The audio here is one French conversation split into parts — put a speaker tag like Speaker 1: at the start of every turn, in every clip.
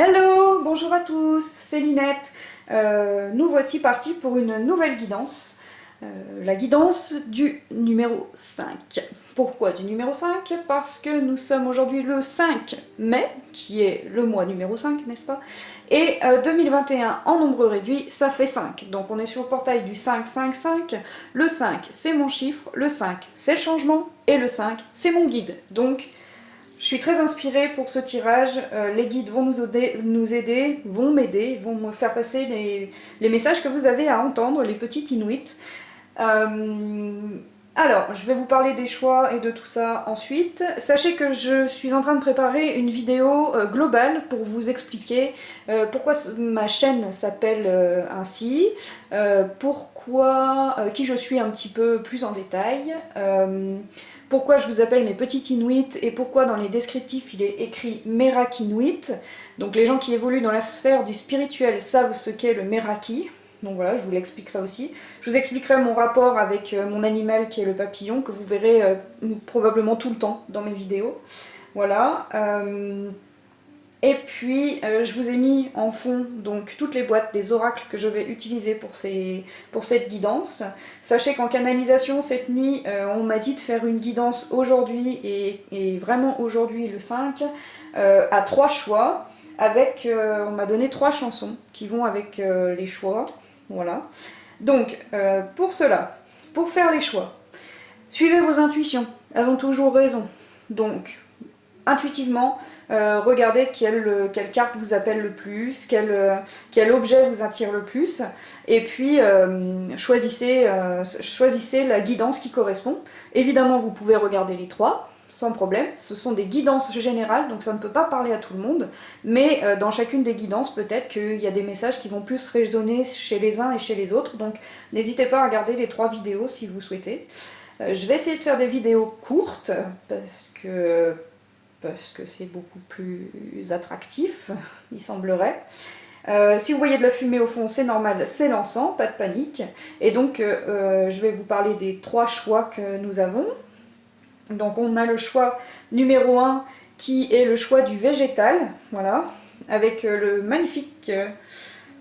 Speaker 1: Hello, bonjour à tous, c'est Linette. Nous voici partis pour une nouvelle guidance, la guidance du numéro 5. Pourquoi du numéro 5? Parce que nous sommes aujourd'hui le 5 mai, qui est le mois numéro 5, n'est-ce pas? Et 2021 en nombre réduit, ça fait 5. Donc on est sur le portail du 5-5-5. Le 5, c'est mon chiffre, le 5, c'est le changement, et le 5, c'est mon guide. Donc je suis très inspirée pour ce tirage, les guides vont nous aider, vont m'aider, vont me faire passer les messages que vous avez à entendre, les petits Inuits. Alors, je vais vous parler des choix et de tout ça ensuite. Sachez que je suis en train de préparer une vidéo globale pour vous expliquer pourquoi ma chaîne s'appelle ainsi, pourquoi, qui je suis un petit peu plus en détail, pourquoi je vous appelle mes petits Inuits et pourquoi dans les descriptifs il est écrit Meraki Inuit. Donc les gens qui évoluent dans la sphère du spirituel savent ce qu'est le Meraki. Donc voilà, je vous l'expliquerai aussi. Je vous expliquerai mon rapport avec mon animal qui est le papillon, que vous verrez probablement tout le temps dans mes vidéos. Voilà. Et puis je vous ai mis en fond donc toutes les boîtes des oracles que je vais utiliser pour cette guidance. Sachez qu'en canalisation cette nuit, on m'a dit de faire une guidance aujourd'hui et vraiment aujourd'hui le 5, à 3 choix. Avec, on m'a donné 3 chansons qui vont avec les choix. Voilà. Donc, pour cela, pour faire les choix, suivez vos intuitions. Elles ont toujours raison. Donc, intuitivement, regardez quelle carte vous appelle le plus, quel objet vous attire le plus, et puis choisissez la guidance qui correspond. Évidemment, vous pouvez regarder les 3, sans problème. Ce sont des guidances générales, donc ça ne peut pas parler à tout le monde, mais dans chacune des guidances, peut-être qu'il y a des messages qui vont plus résonner chez les uns et chez les autres, donc n'hésitez pas à regarder les 3 vidéos si vous souhaitez. Je vais essayer de faire des vidéos courtes, parce que c'est beaucoup plus attractif, il semblerait. Si vous voyez de la fumée au fond, c'est normal, c'est l'encens, pas de panique. Et donc, je vais vous parler des 3 choix que nous avons. Donc on a le choix numéro 1 qui est le choix du végétal, voilà, avec le magnifique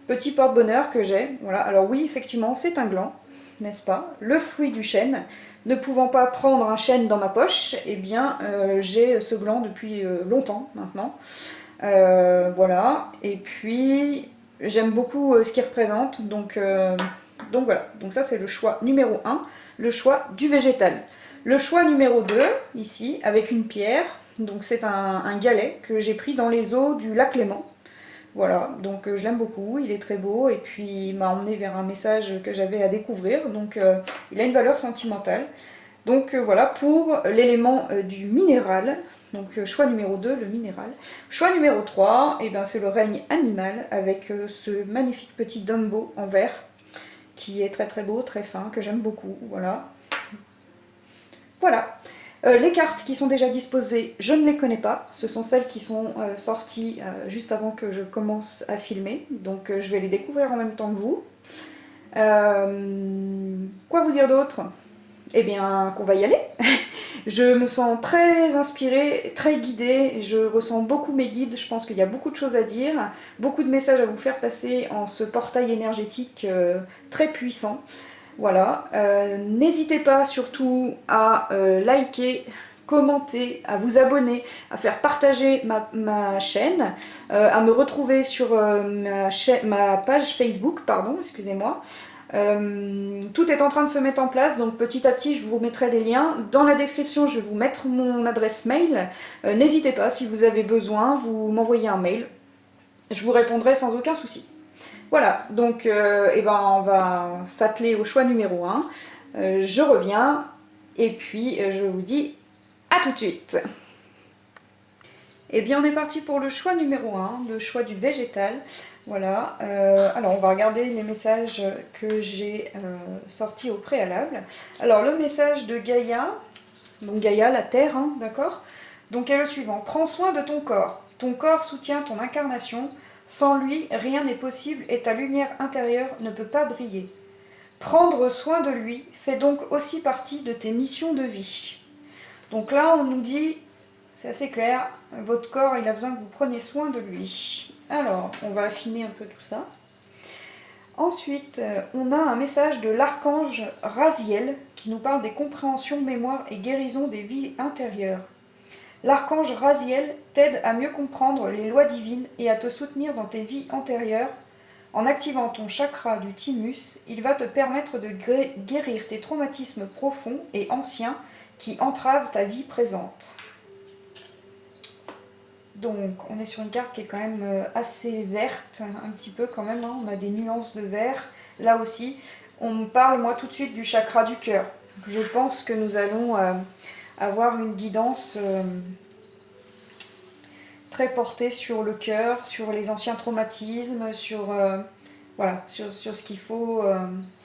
Speaker 1: petit porte-bonheur que j'ai. Voilà. Alors oui, effectivement, c'est un gland, n'est-ce pas? Le fruit du chêne. Ne pouvant pas prendre un chêne dans ma poche, eh bien j'ai ce gland depuis longtemps maintenant. Voilà, et puis j'aime beaucoup ce qu'il représente, donc voilà. Donc ça c'est le choix numéro 1, le choix du végétal. Le choix numéro 2, ici, avec une pierre, donc c'est un galet que j'ai pris dans les eaux du lac Léman. Voilà, donc je l'aime beaucoup, il est très beau, et puis il m'a emmené vers un message que j'avais à découvrir, donc il a une valeur sentimentale. Donc voilà, pour l'élément du minéral, donc choix numéro 2, le minéral. Choix numéro 3, et ben, c'est le règne animal, avec ce magnifique petit Dumbo en verre, qui est très très beau, très fin, que j'aime beaucoup, voilà. Voilà. Les cartes qui sont déjà disposées, je ne les connais pas. Ce sont celles qui sont sorties juste avant que je commence à filmer. Donc je vais les découvrir en même temps que vous. Quoi vous dire d'autre? Eh bien, qu'on va y aller. Je me sens très inspirée, très guidée. Je ressens beaucoup mes guides. Je pense qu'il y a beaucoup de choses à dire. Beaucoup de messages à vous faire passer en ce portail énergétique très puissant. Voilà, n'hésitez pas surtout à liker, commenter, à vous abonner, à faire partager ma chaîne, à me retrouver sur ma page Facebook, pardon, excusez-moi. Tout est en train de se mettre en place, donc petit à petit je vous mettrai les liens. Dans la description je vais vous mettre mon adresse mail. N'hésitez pas, si vous avez besoin, vous m'envoyez un mail. Je vous répondrai sans aucun souci. Voilà, donc eh ben, on va s'atteler au choix numéro 1. Je reviens et puis je vous dis à tout de suite. Et bien on est parti pour le choix numéro 1, le choix du végétal. Voilà, alors on va regarder les messages que j'ai sortis au préalable. Alors le message de Gaïa, donc Gaïa, la terre, hein, d'accord? Donc est le suivant: prends soin de ton corps. Ton corps soutient ton incarnation. Sans lui, rien n'est possible et ta lumière intérieure ne peut pas briller. Prendre soin de lui fait donc aussi partie de tes missions de vie. Donc là, on nous dit, c'est assez clair, votre corps, il a besoin que vous preniez soin de lui. Alors, on va affiner un peu tout ça. Ensuite, on a un message de l'archange Raziel qui nous parle des compréhensions, mémoires et guérisons des vies intérieures. L'archange Raziel t'aide à mieux comprendre les lois divines et à te soutenir dans tes vies antérieures. En activant ton chakra du thymus, il va te permettre de guérir tes traumatismes profonds et anciens qui entravent ta vie présente. Donc, on est sur une carte qui est quand même assez verte, un petit peu quand même, hein. On a des nuances de vert. Là aussi, on me parle, moi, tout de suite du chakra du cœur. Je pense que nous allons avoir une guidance très portée sur le cœur, sur les anciens traumatismes, sur, voilà, sur ce qu'il faut,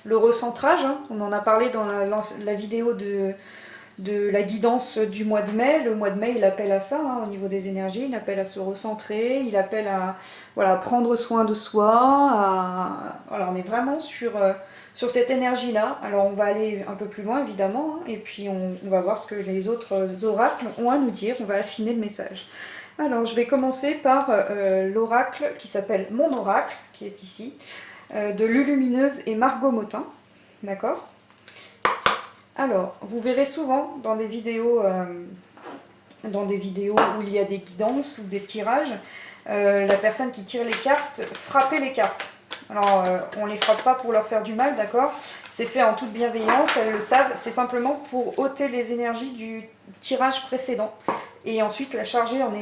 Speaker 1: le recentrage, hein. On en a parlé dans la vidéo de la guidance du mois de mai. Le mois de mai, il appelle à ça, hein, au niveau des énergies, il appelle à se recentrer, il appelle à voilà, prendre soin de soi. Voilà, on est vraiment sur cette énergie-là. Alors on va aller un peu plus loin, évidemment, hein, et puis on va voir ce que les autres oracles ont à nous dire, on va affiner le message. Alors je vais commencer par l'oracle qui s'appelle Mon Oracle, qui est ici, de Lulumineuse et Margot Motin, d'accord ? Alors, vous verrez souvent dans des vidéos où il y a des guidances ou des tirages, la personne qui tire les cartes, frapper les cartes. Alors, on ne les frappe pas pour leur faire du mal, d'accord? C'est fait en toute bienveillance, elles le savent, c'est simplement pour ôter les énergies du tirage précédent et ensuite la charger en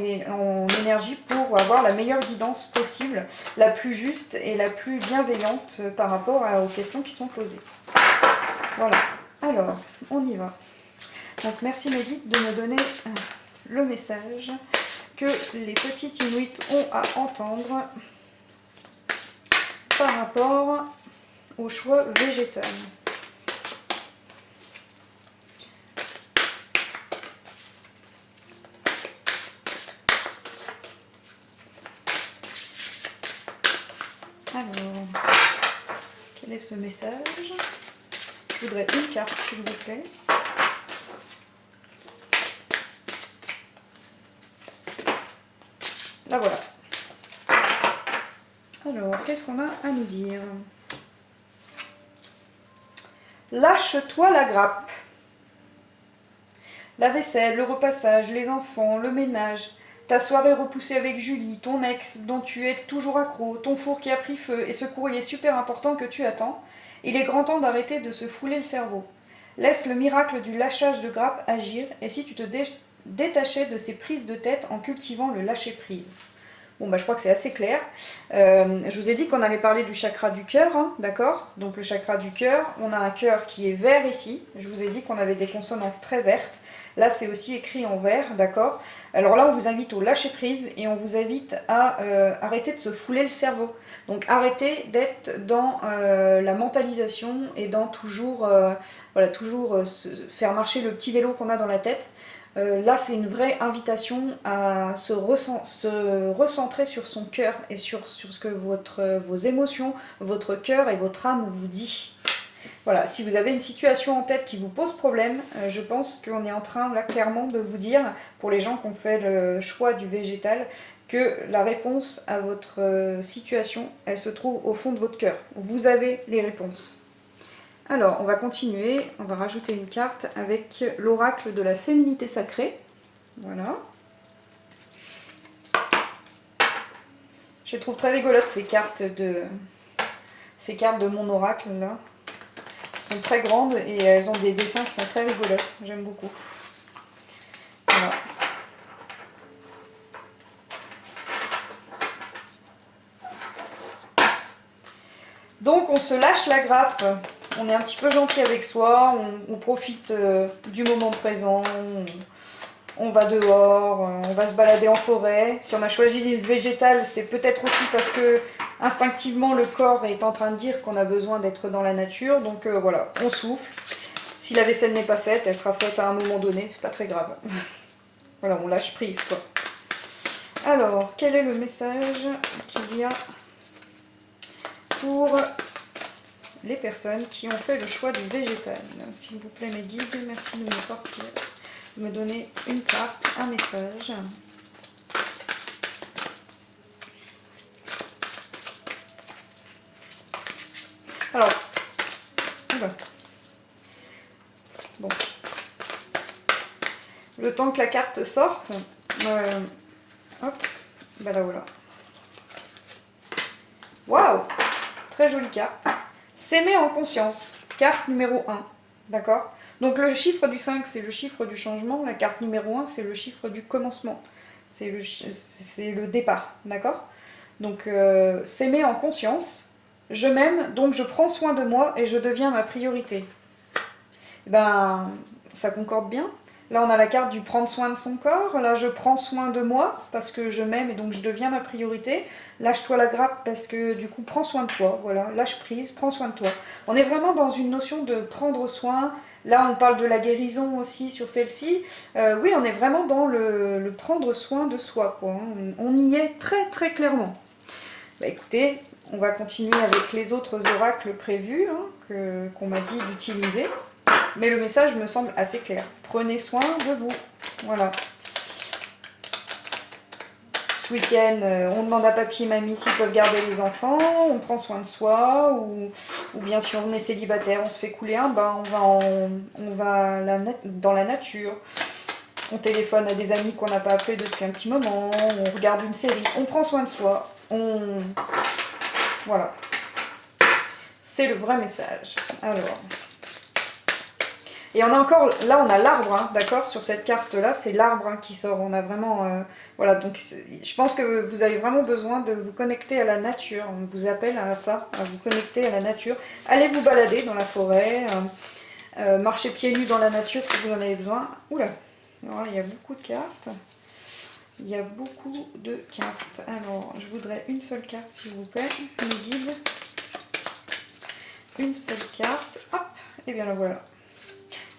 Speaker 1: énergie pour avoir la meilleure guidance possible, la plus juste et la plus bienveillante par rapport aux questions qui sont posées. Voilà. Alors, on y va. Donc merci mes guides de me donner le message que les petits Inuits ont à entendre par rapport au choix végétal. Alors, quel est ce message ? Je voudrais une carte, s'il vous plaît. La voilà. Alors, qu'est-ce qu'on a à nous dire? Lâche-toi la grappe. La vaisselle, le repassage, les enfants, le ménage, ta soirée repoussée avec Julie, ton ex dont tu es toujours accro, ton four qui a pris feu et ce courrier super important que tu attends. Il est grand temps d'arrêter de se fouler le cerveau. Laisse le miracle du lâchage de grappe agir, et si tu te détachais de ces prises de tête en cultivant le lâcher-prise. Bon, bah, je crois que c'est assez clair. Je vous ai dit qu'on allait parler du chakra du cœur, hein, d'accord? Donc le chakra du cœur, on a un cœur qui est vert ici. Je vous ai dit qu'on avait des consonances très vertes. Là, c'est aussi écrit en vert, d'accord? Alors là, on vous invite au lâcher-prise et on vous invite à arrêter de se fouler le cerveau. Donc arrêtez d'être dans la mentalisation et dans toujours faire marcher le petit vélo qu'on a dans la tête. Là, c'est une vraie invitation à se recentrer sur son cœur et sur ce que vos émotions, votre cœur et votre âme vous dit. Voilà, si vous avez une situation en tête qui vous pose problème, je pense qu'on est en train là clairement de vous dire, pour les gens qui ont fait le choix du végétal, que la réponse à votre situation, elle se trouve au fond de votre cœur. Vous avez les réponses. Alors, on va continuer, on va rajouter une carte avec l'oracle de la féminité sacrée. Voilà. Je les trouve très rigolotes ces cartes de mon oracle là. Elles sont très grandes et elles ont des dessins qui sont très rigolotes. J'aime beaucoup. Voilà. Donc on se lâche la grappe, on est un petit peu gentil avec soi, on profite du moment présent, on va dehors, on va se balader en forêt. Si on a choisi le végétal, c'est peut-être aussi parce que instinctivement le corps est en train de dire qu'on a besoin d'être dans la nature. Donc voilà, on souffle. Si la vaisselle n'est pas faite, elle sera faite à un moment donné, c'est pas très grave. Voilà, on lâche prise quoi. Alors, quel est le message qu'il y a pour les personnes qui ont fait le choix du végétal? S'il vous plaît mes guides, merci de me sortir, de me donner une carte, un message. temps que la carte sorte, hop, bah là voilà. Waouh! Très jolie carte. S'aimer en conscience, carte numéro 1, d'accord? Donc le chiffre du 5, c'est le chiffre du changement, la carte numéro 1, c'est le chiffre du commencement, c'est le départ, d'accord? Donc s'aimer en conscience, je m'aime, donc je prends soin de moi et je deviens ma priorité. Et ben, ça concorde bien. Là, on a la carte du prendre soin de son corps. Là, je prends soin de moi parce que je m'aime et donc je deviens ma priorité. Lâche-toi la grappe parce que du coup, prends soin de toi. Voilà, lâche prise, prends soin de toi. On est vraiment dans une notion de prendre soin. Là, on parle de la guérison aussi sur celle-ci. Oui, on est vraiment dans le prendre soin de soi, quoi. On y est très très clairement. Bah écoutez, on va continuer avec les autres oracles prévus qu'on m'a dit d'utiliser. Mais le message me semble assez clair. Prenez soin de vous. Voilà. Ce week-end, on demande à papy et mamie s'ils peuvent garder les enfants, on prend soin de soi, ou bien si on est célibataire, on se fait couler un bain, on va dans la nature, on téléphone à des amis qu'on n'a pas appelés depuis un petit moment, on regarde une série, on prend soin de soi, Voilà. C'est le vrai message. Alors... Et on a encore, là on a l'arbre, d'accord, sur cette carte-là, c'est l'arbre qui sort, on a vraiment, voilà, donc je pense que vous avez vraiment besoin de vous connecter à la nature, on vous appelle à ça, à vous connecter à la nature, allez vous balader dans la forêt, marchez pieds nus dans la nature si vous en avez besoin. Oula, alors, il y a beaucoup de cartes, il y a beaucoup de cartes, alors je voudrais une seule carte s'il vous plaît, mes guides, une seule carte, hop, et bien la voilà.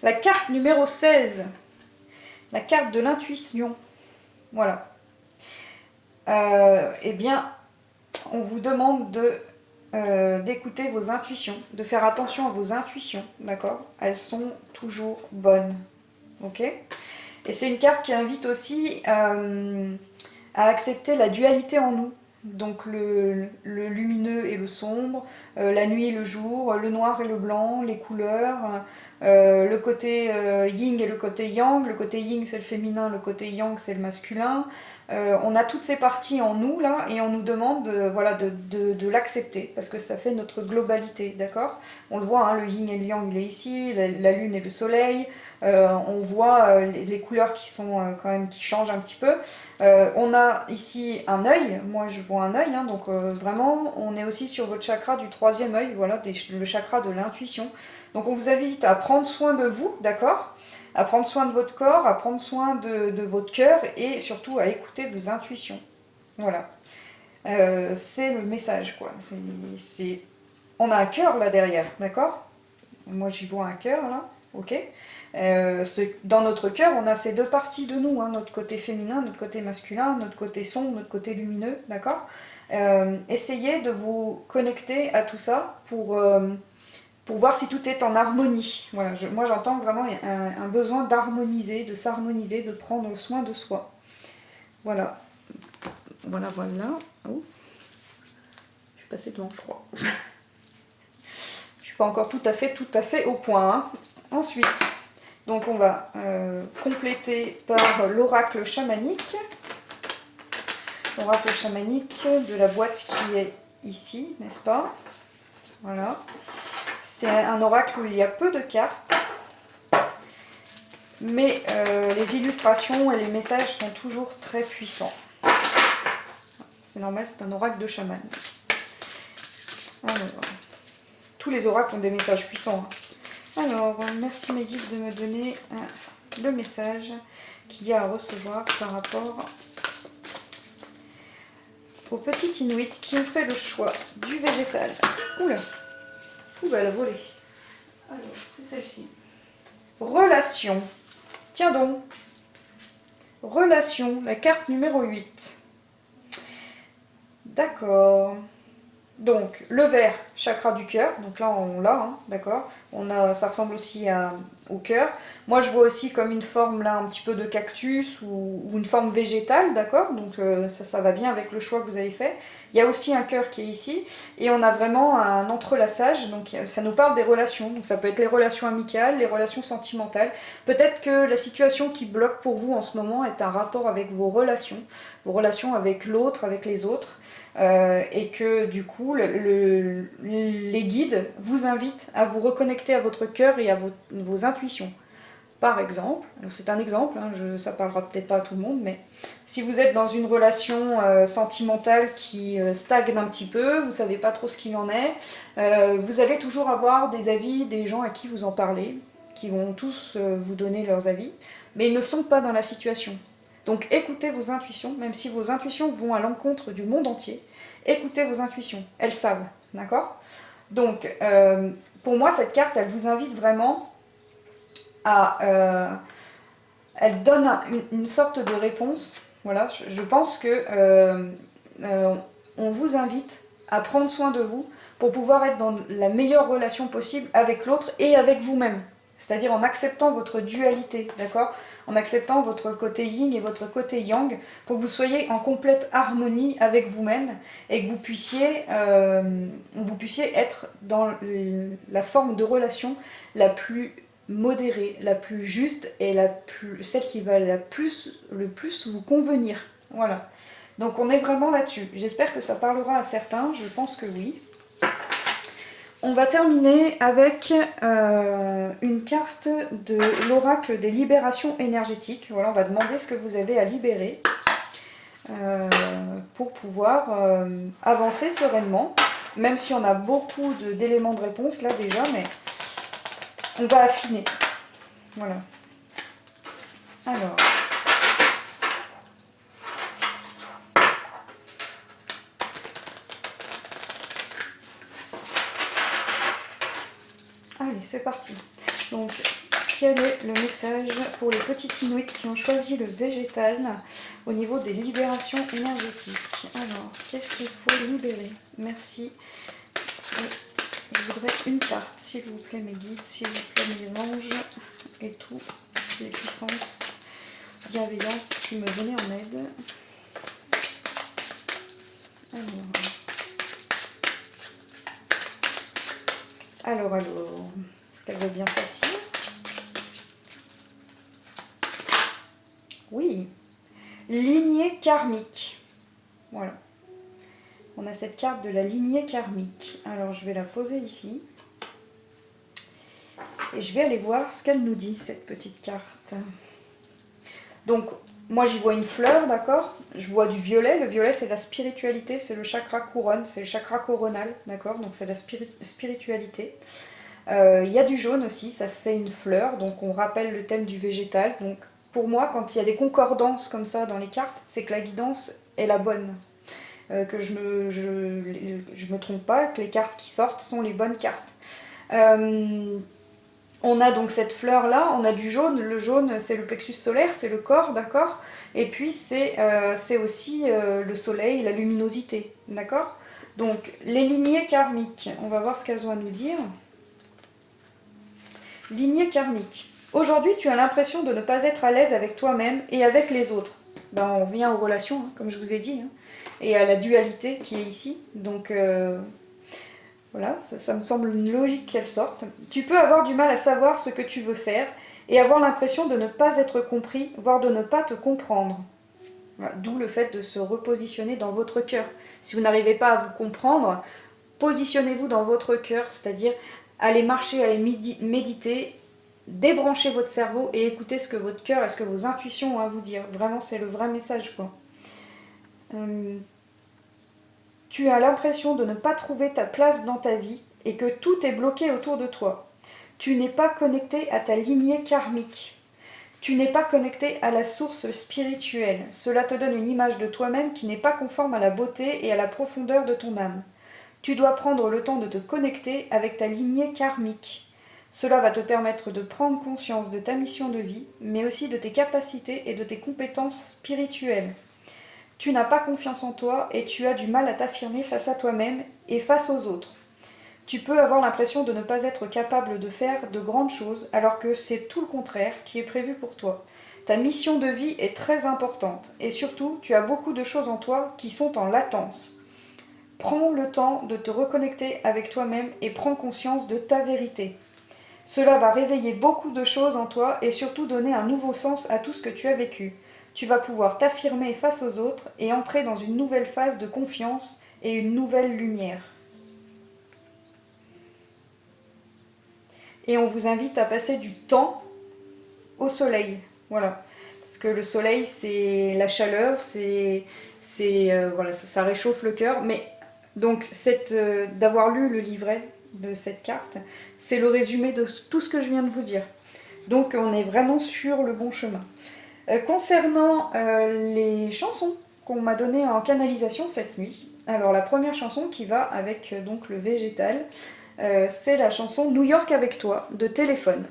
Speaker 1: La carte numéro 16, la carte de l'intuition. Voilà. Eh bien, on vous demande d'écouter vos intuitions, de faire attention à vos intuitions, d'accord? Elles sont toujours bonnes, ok? Et c'est une carte qui invite aussi à accepter la dualité en nous. Donc le lumineux et le sombre, la nuit et le jour, le noir et le blanc, les couleurs, le côté yin et le côté yang. Le côté yin c'est le féminin, le côté yang c'est le masculin. On a toutes ces parties en nous là et on nous demande voilà, de l'accepter parce que ça fait notre globalité, d'accord? On le voit, hein, le yin et le yang il est ici, la lune et le soleil. On voit les couleurs qui sont quand même qui changent un petit peu. On a ici un œil, moi je vois un œil, hein, donc vraiment on est aussi sur votre chakra du troisième œil, voilà, le chakra de l'intuition. Donc on vous invite à prendre soin de vous, d'accord? À prendre soin de votre corps, à prendre soin de votre cœur et surtout à écouter vos intuitions. Voilà. C'est le message, quoi. On a un cœur là derrière, d'accord? Moi j'y vois un cœur là, ok? Dans notre cœur, on a ces deux parties de nous, hein, notre côté féminin, notre côté masculin, notre côté sombre, notre côté lumineux, d'accord? Essayez de vous connecter à tout ça pour voir si tout est en harmonie. Voilà, moi j'entends vraiment un besoin d'harmoniser, de s'harmoniser, de prendre soin de soi. Voilà. Voilà, voilà. Oh. Je suis passée devant, je crois. Je suis pas encore tout à fait au point. Hein. Ensuite, donc on va compléter par l'oracle chamanique. L'oracle chamanique de la boîte qui est ici, n'est-ce pas? Voilà. C'est un oracle où il y a peu de cartes, mais les illustrations et les messages sont toujours très puissants. C'est normal, c'est un oracle de chaman. Alors, tous les oracles ont des messages puissants. Alors, merci mes guides de me donner le message qu'il y a à recevoir par rapport aux petites Inuits qui ont fait le choix du végétal. Oula! Ouh, bah, elle a volé. Alors, c'est celle-ci. Relation. Tiens donc. Relation, la carte numéro 8. D'accord. Donc, le vert, chakra du cœur. Donc là, on l'a, hein, d'accord. Ça ressemble aussi au cœur. Moi je vois aussi comme une forme là un petit peu de cactus ou une forme végétale, d'accord? Donc ça va bien avec le choix que vous avez fait. Il y a aussi un cœur qui est ici et on a vraiment un entrelaçage, donc ça nous parle des relations. Donc ça peut être les relations amicales, les relations sentimentales. Peut-être que la situation qui bloque pour vous en ce moment est un rapport avec vos relations avec l'autre, avec les autres. Et que du coup les guides vous invitent à vous reconnecter à votre cœur et à vos intuitions. Par exemple, c'est un exemple, hein, ça parlera peut-être pas à tout le monde, mais si vous êtes dans une relation sentimentale qui stagne un petit peu, vous savez pas trop ce qu'il en est, vous allez toujours avoir des avis des gens à qui vous en parlez, qui vont tous vous donner leurs avis, mais ils ne sont pas dans la situation. Donc écoutez vos intuitions, même si vos intuitions vont à l'encontre du monde entier, écoutez vos intuitions, elles savent, d'accord? Donc pour moi cette carte, elle vous invite vraiment elle donne une sorte de réponse. Voilà, je pense que on vous invite à prendre soin de vous pour pouvoir être dans la meilleure relation possible avec l'autre et avec vous-même. C'est-à-dire en acceptant votre dualité, d'accord? En acceptant votre côté yin et votre côté yang, pour que vous soyez en complète harmonie avec vous-même et que vous puissiez être dans la forme de relation la plus modérée, la plus juste et celle qui va le plus vous convenir. Voilà. Donc on est vraiment là-dessus. J'espère que ça parlera à certains, je pense que oui. On va terminer avec une carte de l'oracle des libérations énergétiques. Voilà, on va demander ce que vous avez à libérer pour pouvoir avancer sereinement, même si on a beaucoup d'éléments de réponse là déjà, mais on va affiner. Voilà. Alors. Allez, c'est parti. Donc, quel est le message pour les petits Inuits qui ont choisi le végétal au niveau des libérations énergétiques? Alors, qu'est-ce qu'il faut libérer? Merci. Je voudrais une carte, s'il vous plaît, mes guides, s'il vous plaît, mes anges, et tout, les puissances bienveillantes qui me venaient en aide. Alors, est-ce qu'elle va bien sortir? Oui, lignée karmique. Voilà. On a cette carte de la lignée karmique. Alors, je vais la poser ici. Et je vais aller voir ce qu'elle nous dit, cette petite carte. Donc, moi, j'y vois une fleur, d'accord? Je vois du violet. Le violet, c'est la spiritualité, c'est le chakra couronne, c'est le chakra coronal, d'accord? Donc, c'est la spiritualité. Il y a du jaune aussi, ça fait une fleur, donc on rappelle le thème du végétal. Donc, pour moi, quand il y a des concordances comme ça dans les cartes, c'est que la guidance est la bonne. Que je me trompe pas, que les cartes qui sortent sont les bonnes cartes. On a donc cette fleur là, on a du jaune, le jaune c'est le plexus solaire, c'est le corps, d'accord? Et puis c'est aussi le soleil, la luminosité, d'accord? Donc les lignées karmiques, on va voir ce qu'elles ont à nous dire. Lignée karmique. Aujourd'hui tu as l'impression de ne pas être à l'aise avec toi-même et avec les autres. Ben, on revient aux relations, hein, comme je vous ai dit, hein, et à la dualité qui est ici, donc... Voilà, ça me semble une logique qu'elle sorte. Tu peux avoir du mal à savoir ce que tu veux faire et avoir l'impression de ne pas être compris, voire de ne pas te comprendre. Voilà, d'où le fait de se repositionner dans votre cœur. Si vous n'arrivez pas à vous comprendre, positionnez-vous dans votre cœur, c'est-à-dire allez marcher, allez méditer, débranchez votre cerveau et écoutez ce que votre cœur et ce que vos intuitions ont à vous dire. Vraiment, c'est le vrai message, quoi. Tu as l'impression de ne pas trouver ta place dans ta vie et que tout est bloqué autour de toi. Tu n'es pas connecté à ta lignée karmique. Tu n'es pas connecté à la source spirituelle. Cela te donne une image de toi-même qui n'est pas conforme à la beauté et à la profondeur de ton âme. Tu dois prendre le temps de te connecter avec ta lignée karmique. Cela va te permettre de prendre conscience de ta mission de vie, mais aussi de tes capacités et de tes compétences spirituelles. Tu n'as pas confiance en toi et tu as du mal à t'affirmer face à toi-même et face aux autres. Tu peux avoir l'impression de ne pas être capable de faire de grandes choses, alors que c'est tout le contraire qui est prévu pour toi. Ta mission de vie est très importante, et surtout, tu as beaucoup de choses en toi qui sont en latence. Prends le temps de te reconnecter avec toi-même et prends conscience de ta vérité. Cela va réveiller beaucoup de choses en toi et surtout donner un nouveau sens à tout ce que tu as vécu. Tu vas pouvoir t'affirmer face aux autres et entrer dans une nouvelle phase de confiance et une nouvelle lumière. Et on vous invite à passer du temps au soleil. Voilà. Parce que le soleil, c'est la chaleur, voilà, ça réchauffe le cœur. Mais donc, d'avoir lu le livret de cette carte, c'est le résumé de tout ce que je viens de vous dire. Donc, on est vraiment sur le bon chemin. Concernant les chansons qu'on m'a données en canalisation cette nuit, alors la première chanson qui va avec donc le végétal, c'est la chanson New York avec toi de Téléphone.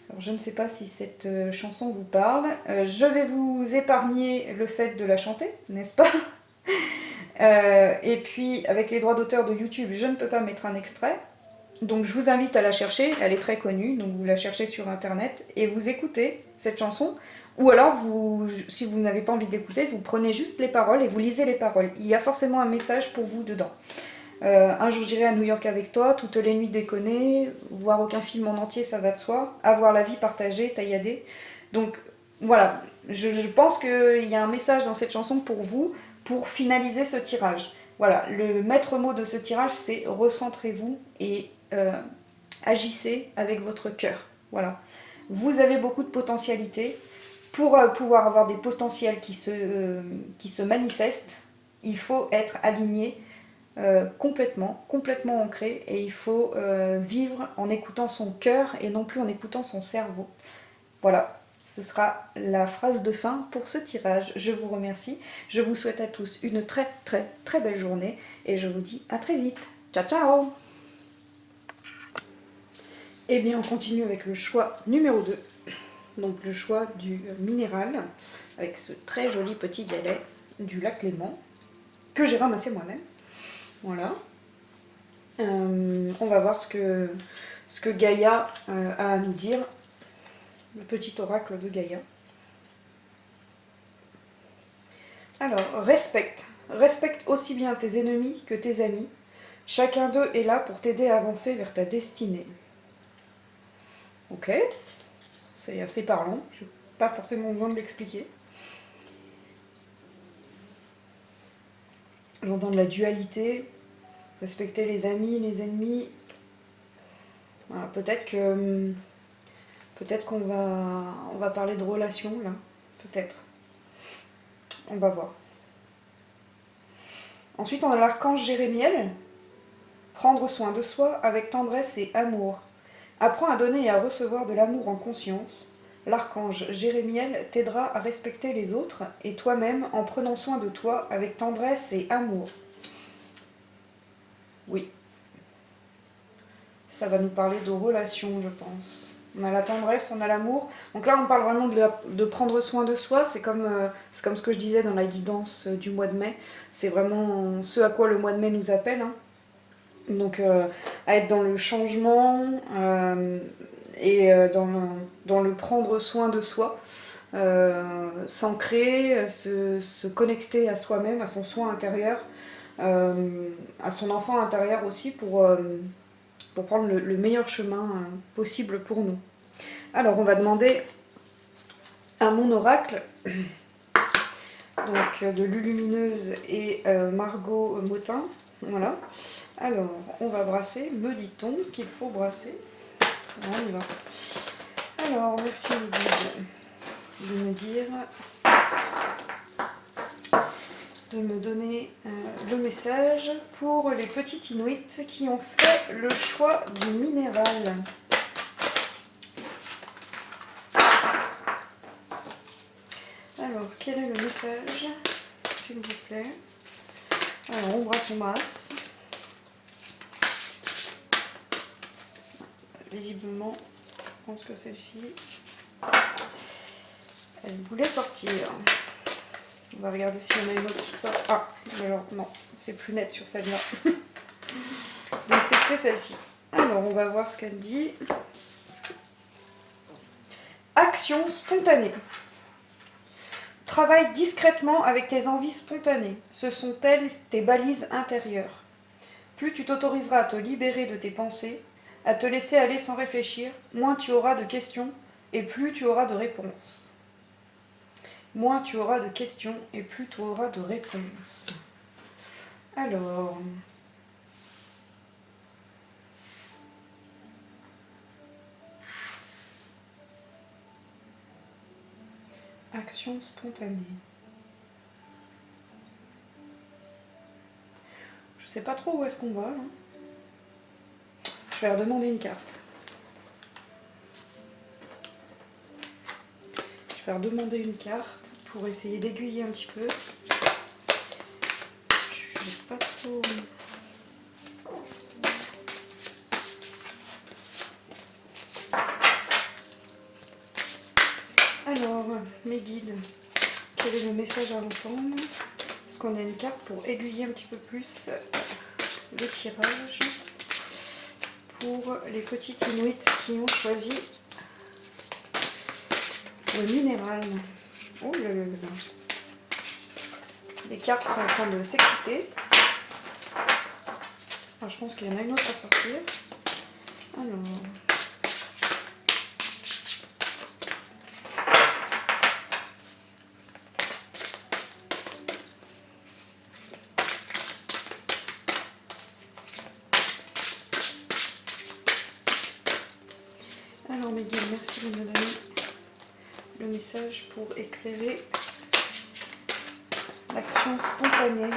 Speaker 1: Alors, je ne sais pas si cette chanson vous parle. Je vais vous épargner le fait de la chanter, n'est-ce pas? Et puis, avec les droits d'auteur de YouTube, je ne peux pas mettre un extrait. Donc, je vous invite à la chercher. Elle est très connue, donc vous la cherchez sur Internet et vous écoutez cette chanson. Ou alors, si vous n'avez pas envie d'écouter, vous prenez juste les paroles et vous lisez les paroles. Il y a forcément un message pour vous dedans. Un jour j'irai à New York avec toi, toutes les nuits déconner, voir aucun film en entier, ça va de soi, avoir la vie partagée, tailladée. Donc voilà, je pense qu'il y a un message dans cette chanson pour vous, pour finaliser ce tirage. Voilà, le maître mot de ce tirage, c'est recentrez-vous et agissez avec votre cœur. Voilà, vous avez beaucoup de potentialités. Pour pouvoir avoir des potentiels qui se manifestent, il faut être aligné complètement ancré, et il faut vivre en écoutant son cœur et non plus en écoutant son cerveau. Voilà, ce sera la phrase de fin pour ce tirage. Je vous remercie, je vous souhaite à tous une très très très belle journée et je vous dis à très vite. Ciao ciao. Et bien on continue avec le choix numéro 2, donc le choix du minéral, avec ce très joli petit galet du lac Léman que j'ai ramassé moi-même. Voilà. On va voir ce que Gaïa a à nous dire. Le petit oracle de Gaïa. Alors, respecte. Respecte aussi bien tes ennemis que tes amis. Chacun d'eux est là pour t'aider à avancer vers ta destinée. Ok. C'est assez parlant. Je n'ai pas forcément besoin de l'expliquer. J'entends de la dualité. Respecter les amis, les ennemis. Voilà, peut-être qu'on va parler de relations là. Peut-être. On va voir. Ensuite, on a l'archange Jérémiel. Prendre soin de soi avec tendresse et amour. Apprends à donner et à recevoir de l'amour en conscience. L'archange Jérémiel t'aidera à respecter les autres et toi-même en prenant soin de toi avec tendresse et amour. Oui. Ça va nous parler de relations, je pense. On a la tendresse, on a l'amour. Donc là, on parle vraiment de prendre soin de soi. C'est comme ce que je disais dans la guidance du mois de mai. C'est vraiment ce à quoi le mois de mai nous appelle. Hein. Donc, à être dans le changement et dans le prendre soin de soi. S'ancrer, se connecter à soi-même, à son soi intérieur, à son enfant intérieur aussi pour prendre le meilleur chemin possible pour nous. Alors on va demander à mon oracle, donc de Lulumineuse et Margot Motin. Voilà. Alors on va brasser, me dit-on qu'il faut brasser. On y va. Alors merci de me dire, de me donner le message pour les petits Inuits qui ont fait le choix du minéral. Alors, quel est le message, s'il vous plaît? Alors, on brasse, on brasse. Visiblement, je pense que celle-ci, elle voulait sortir. On va regarder si on a une autre qui sort. Ah, alors non, c'est plus net sur celle-là. c'est celle-ci. Alors, on va voir ce qu'elle dit. Action spontanée. Travaille discrètement avec tes envies spontanées. Ce sont elles tes balises intérieures. Plus tu t'autoriseras à te libérer de tes pensées, à te laisser aller sans réfléchir, moins tu auras de questions et plus tu auras de réponses. Moins tu auras de questions et plus tu auras de réponses. Alors... Action spontanée. Je sais pas trop où est-ce qu'on va, là. Je vais leur demander une carte. Je vais leur demander une carte pour essayer d'aiguiller un petit peu. Je sais pas trop... Alors, mes guides, quel est le message à entendre? Est-ce qu'on a une carte pour aiguiller un petit peu plus le tirage pour les petites Inuits qui ont choisi le minéral? Oh là là là. Les cartes sont en train de s'exciter. Ah, je pense qu'il y en a une autre à sortir. Alors... Alors mes guides, merci de me donner le message pour éclairer l'action spontanée.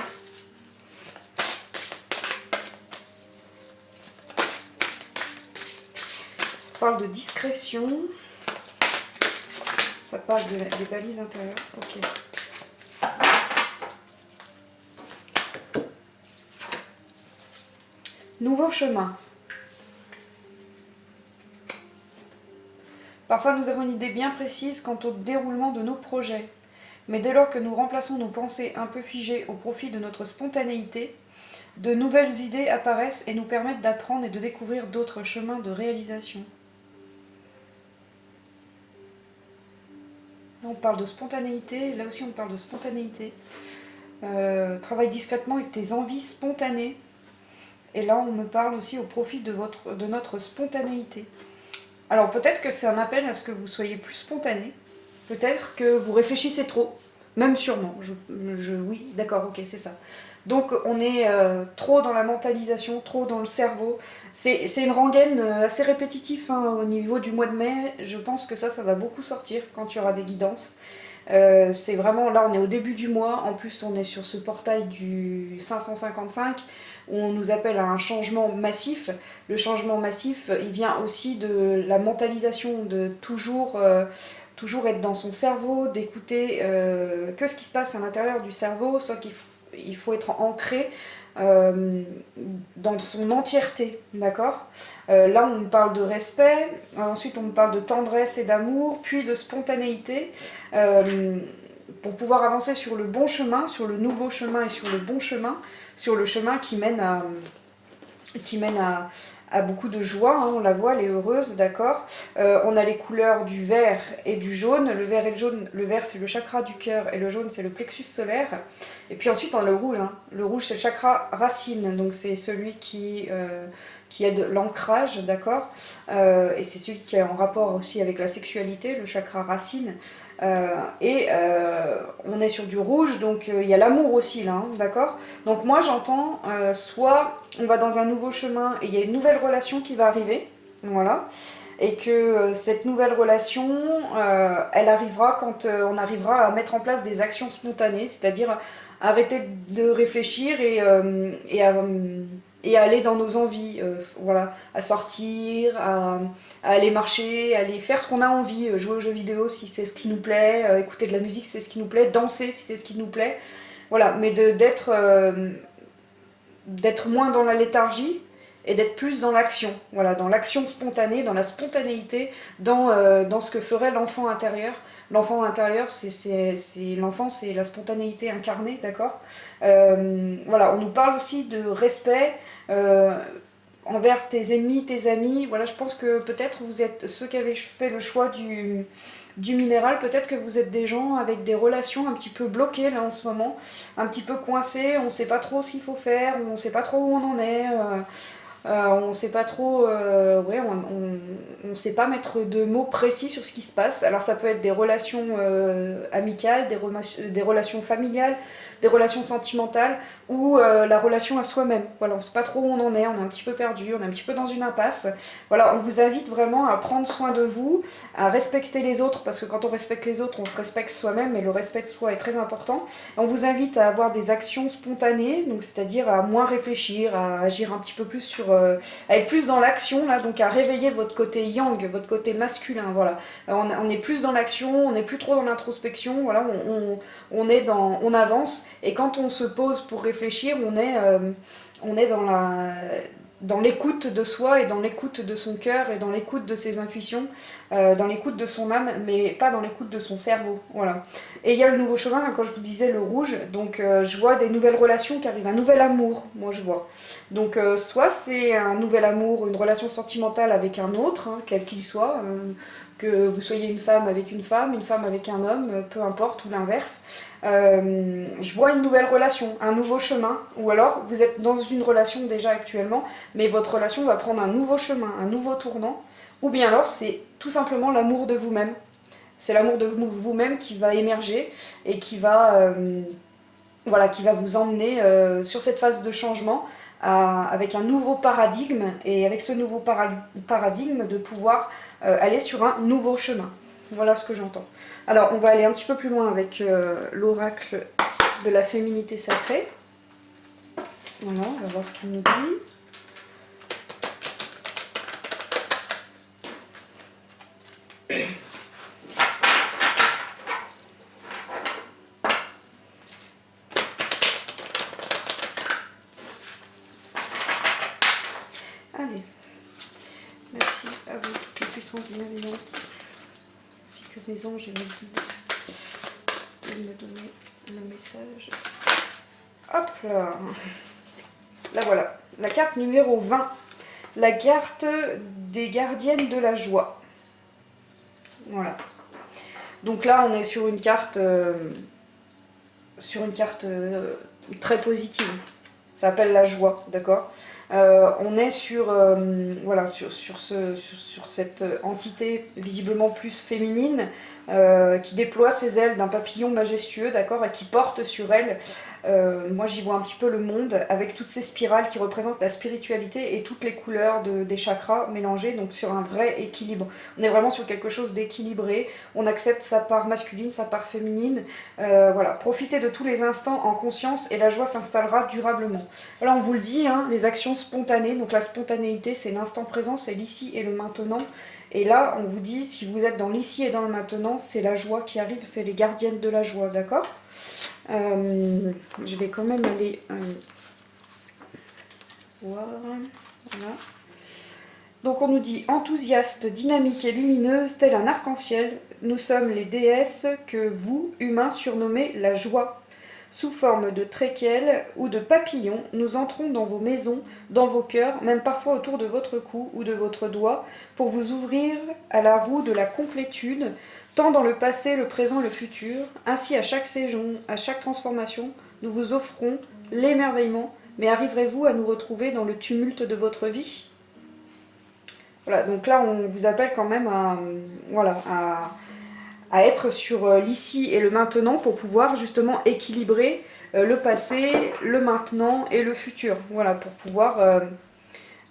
Speaker 1: Ça parle de discrétion, ça parle des balises intérieures, ok. Nouveau chemin. Parfois nous avons une idée bien précise quant au déroulement de nos projets, mais dès lors que nous remplaçons nos pensées un peu figées au profit de notre spontanéité, de nouvelles idées apparaissent et nous permettent d'apprendre et de découvrir d'autres chemins de réalisation. Là on parle de spontanéité, là aussi on parle de spontanéité. Travaille discrètement avec tes envies spontanées. Et là on me parle aussi au profit de notre spontanéité. Alors peut-être que c'est un appel à ce que vous soyez plus spontané, peut-être que vous réfléchissez trop, même sûrement, oui, d'accord, ok, c'est ça. Donc on est trop dans la mentalisation, trop dans le cerveau. C'est une rengaine assez répétitive hein, au niveau du mois de mai. Je pense que ça va beaucoup sortir quand il y aura des guidances. C'est vraiment, là on est au début du mois, en plus on est sur ce portail du 555 où on nous appelle à un changement massif. Le changement massif, il vient aussi de la mentalisation, de toujours être dans son cerveau, d'écouter que ce qui se passe à l'intérieur du cerveau, sauf qu'il faut être ancré dans son entièreté, d'accord. Là on me parle de respect, ensuite on me parle de tendresse et d'amour, puis de spontanéité, pour pouvoir avancer sur le bon chemin, sur le nouveau chemin et sur le bon chemin, sur le chemin qui mène à beaucoup de joie, hein, on la voit, elle est heureuse, d'accord. On a les couleurs du vert et du jaune. Le vert et le jaune, le vert c'est le chakra du cœur et le jaune c'est le plexus solaire. Et puis ensuite on a le rouge. Hein. Le rouge c'est le chakra racine, donc c'est celui qui aide l'ancrage, d'accord. Et c'est celui qui est en rapport aussi avec la sexualité, le chakra racine. On est sur du rouge, donc il y a l'amour aussi là, hein, d'accord. Donc moi j'entends soit on va dans un nouveau chemin et il y a une nouvelle relation qui va arriver, voilà, et que cette nouvelle relation, elle arrivera quand on arrivera à mettre en place des actions spontanées, c'est-à-dire arrêter de réfléchir et aller dans nos envies, voilà, à sortir, à aller marcher, à aller faire ce qu'on a envie, jouer aux jeux vidéo si c'est ce qui nous plaît, écouter de la musique si c'est ce qui nous plaît, danser si c'est ce qui nous plaît, voilà, mais d'être moins dans la léthargie et d'être plus dans l'action, voilà, dans l'action spontanée, dans la spontanéité, dans ce que ferait l'enfant intérieur. L'enfant intérieur, c'est l'enfant, c'est la spontanéité incarnée, d'accord. Voilà, on nous parle aussi de respect envers tes ennemis, tes amis. Voilà, je pense que peut-être vous êtes ceux qui avaient fait le choix du minéral, peut-être que vous êtes des gens avec des relations un petit peu bloquées là en ce moment, un petit peu coincés, on ne sait pas trop ce qu'il faut faire, on ne sait pas trop où on en est. On ne sait pas trop, ouais, on sait pas mettre de mots précis sur ce qui se passe. Alors ça peut être des relations amicales, des relations familiales, des relations sentimentales ou la relation à soi-même. Voilà, on ne sait pas trop où on en est, on est un petit peu perdu, on est un petit peu dans une impasse. Voilà, on vous invite vraiment à prendre soin de vous, à respecter les autres, parce que quand on respecte les autres, on se respecte soi-même, et le respect de soi est très important. On vous invite à avoir des actions spontanées, donc c'est-à-dire à moins réfléchir, à agir un petit peu plus à être plus dans l'action, là, donc à réveiller votre côté yang, votre côté masculin, voilà. On est plus dans l'action, on n'est plus trop dans l'introspection, voilà, on avance, et quand on se pose pour réfléchir, on est dans l'écoute de soi et dans l'écoute de son cœur et dans l'écoute de ses intuitions, dans l'écoute de son âme, mais pas dans l'écoute de son cerveau. Voilà. Et il y a le nouveau chemin, quand je vous disais le rouge, donc je vois des nouvelles relations qui arrivent, un nouvel amour, moi je vois. Donc soit c'est un nouvel amour, une relation sentimentale avec un autre, hein, quel qu'il soit, que vous soyez une femme avec une femme avec un homme, peu importe, ou l'inverse. Je vois une nouvelle relation, un nouveau chemin, ou alors vous êtes dans une relation déjà actuellement, mais votre relation va prendre un nouveau chemin, un nouveau tournant, ou bien alors c'est tout simplement l'amour de vous-même. C'est l'amour de vous-même qui va émerger et voilà, qui va vous emmener sur cette phase de changement avec un nouveau paradigme, et avec ce nouveau paradigme de pouvoir aller sur un nouveau chemin. Voilà ce que j'entends. Alors, on va aller un petit peu plus loin avec l'oracle de la féminité sacrée. Voilà, on va voir ce qu'il nous dit. Allez, merci à vous, toutes les puissances bienveillantes, ainsi que mes anges et mes guides, de me donner le message. Hop là. Là voilà, la carte numéro 20, la carte des gardiennes de la joie. Voilà. Donc là, on est sur une carte, très positive. Ça s'appelle la joie, d'accord. On est voilà, sur cette entité visiblement plus féminine qui déploie ses ailes d'un papillon majestueux, d'accord, et qui porte sur elle, moi j'y vois un petit peu le monde avec toutes ces spirales qui représentent la spiritualité et toutes les couleurs des chakras mélangées, donc sur un vrai équilibre. On est vraiment sur quelque chose d'équilibré, on accepte sa part masculine, sa part féminine, voilà, profitez de tous les instants en conscience et la joie s'installera durablement. Voilà, on vous le dit, hein, les actions spontanées, donc la spontanéité c'est l'instant présent, c'est l'ici et le maintenant. Et là, on vous dit, si vous êtes dans l'ici et dans le maintenant, c'est la joie qui arrive, c'est les gardiennes de la joie, d'accord. Je vais quand même aller voir. Voilà. Donc on nous dit enthousiaste, dynamique et lumineuse, tel un arc-en-ciel, nous sommes les déesses que vous, humains, surnommez la joie. Sous forme de tréquels ou de papillons, nous entrons dans vos maisons, dans vos cœurs, même parfois autour de votre cou ou de votre doigt, pour vous ouvrir à la roue de la complétude, tant dans le passé, le présent, le futur. Ainsi, à chaque saison, à chaque transformation, nous vous offrons l'émerveillement. Mais arriverez-vous à nous retrouver dans le tumulte de votre vie ? Voilà, donc là, on vous appelle quand même à être sur l'ici et le maintenant pour pouvoir justement équilibrer le passé, le maintenant et le futur. Voilà, pour pouvoir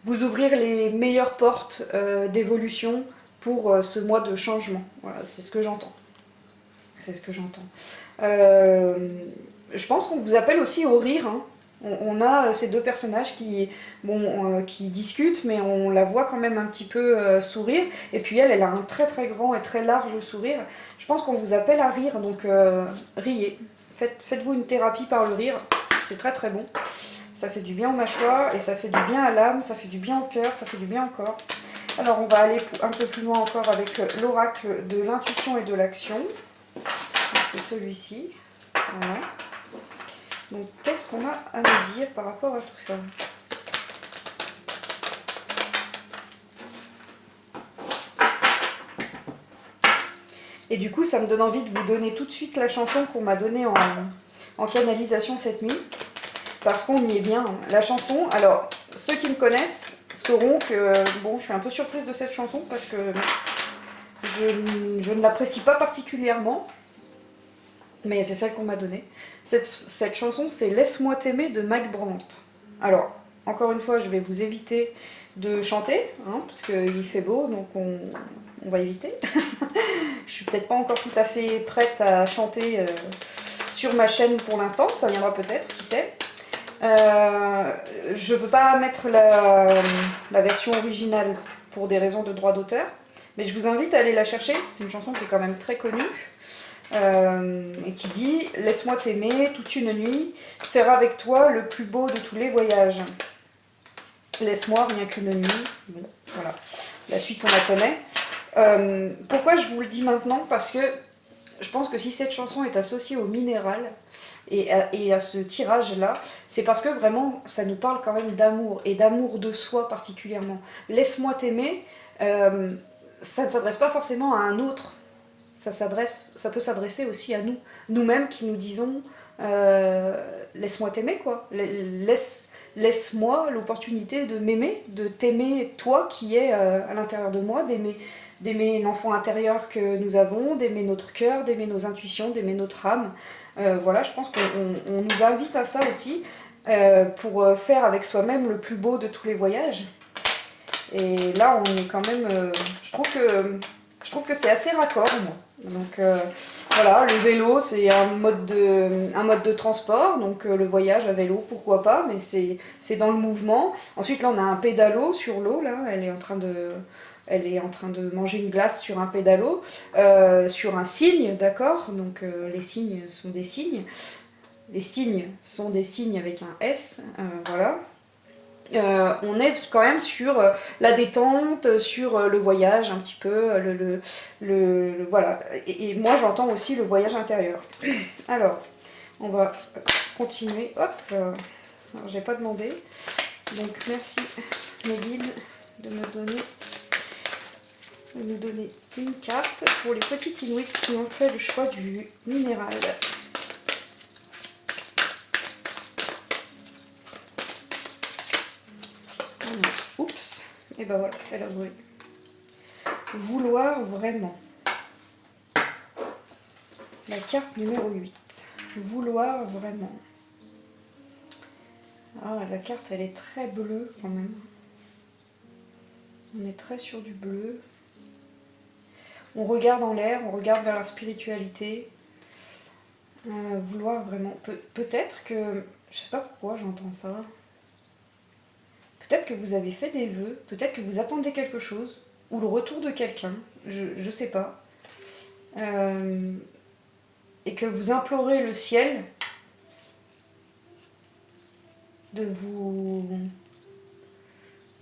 Speaker 1: vous ouvrir les meilleures portes d'évolution pour ce mois de changement. Voilà, c'est ce que j'entends. C'est ce que j'entends. Je pense qu'on vous appelle aussi au rire, hein. On a ces deux personnages qui discutent, mais on la voit quand même un petit peu sourire. Et puis elle a un très très grand et très large sourire. Je pense qu'on vous appelle à rire, donc riez. Faites-vous une thérapie par le rire, c'est très très bon. Ça fait du bien aux mâchoires et ça fait du bien à l'âme, ça fait du bien au cœur, ça fait du bien au corps. Alors on va aller un peu plus loin encore avec l'oracle de l'intuition et de l'action. C'est celui-ci. Voilà. Donc qu'est-ce qu'on a à nous dire par rapport à tout ça ? Et du coup, ça me donne envie de vous donner tout de suite la chanson qu'on m'a donnée en canalisation cette nuit. Parce qu'on y est bien. La chanson, alors, ceux qui me connaissent sauront que, bon, je suis un peu surprise de cette chanson parce que je ne l'apprécie pas particulièrement. Mais c'est celle qu'on m'a donnée. Cette chanson, c'est Laisse-moi t'aimer de Mike Brandt. Alors, encore une fois, je vais vous éviter de chanter, hein, parce qu'il fait beau, donc on va éviter. Je suis peut-être pas encore tout à fait prête à chanter sur ma chaîne pour l'instant, ça viendra peut-être, qui sait. Je peux pas mettre la version originale pour des raisons de droit d'auteur, mais je vous invite à aller la chercher, c'est une chanson qui est quand même très connue. Et qui dit « Laisse-moi t'aimer toute une nuit, faire avec toi le plus beau de tous les voyages. Laisse-moi rien qu'une nuit. » Bon, voilà. La suite, on la connaît. Pourquoi je vous le dis maintenant? Parce que je pense que si cette chanson est associée au minéral et à ce tirage-là, c'est parce que vraiment, ça nous parle quand même d'amour, et d'amour de soi particulièrement. « Laisse-moi t'aimer ça ne s'adresse pas forcément à un autre. Ça peut s'adresser aussi à nous, nous-mêmes qui nous disons laisse-moi t'aimer quoi, laisse-moi l'opportunité de m'aimer, de t'aimer toi qui es à l'intérieur de moi, d'aimer l'enfant intérieur que nous avons, d'aimer notre cœur, d'aimer nos intuitions, d'aimer notre âme. Voilà, je pense qu'on nous invite à ça aussi pour faire avec soi-même le plus beau de tous les voyages. Et là, on est quand même, je trouve que c'est assez raccord, moi. Donc voilà, le vélo c'est un mode de transport, donc le voyage à vélo pourquoi pas, mais c'est dans le mouvement. Ensuite là on a un pédalo sur l'eau, là elle est en train de manger une glace sur un pédalo, sur un cygne, d'accord, donc les cygnes sont des signes. Les signes sont des signes avec un S, voilà. On est quand même sur la détente, sur le voyage un petit peu, voilà. Et moi j'entends aussi le voyage intérieur. Alors, on va continuer. Hop, alors j'ai pas demandé. Donc merci mes guides de nous donner une carte pour les petites Inuits qui ont fait le choix du minéral. Oups, et ben voilà, elle a brûlé. Vouloir vraiment. La carte numéro 8. Vouloir vraiment. Ah, la carte, elle est très bleue quand même. On est très sur du bleu. On regarde en l'air, on regarde vers la spiritualité. Vouloir vraiment. Peut-être que... Je sais pas pourquoi j'entends ça. Peut-être que vous avez fait des vœux, peut-être que vous attendez quelque chose, ou le retour de quelqu'un, je sais pas. Et que vous implorez le ciel de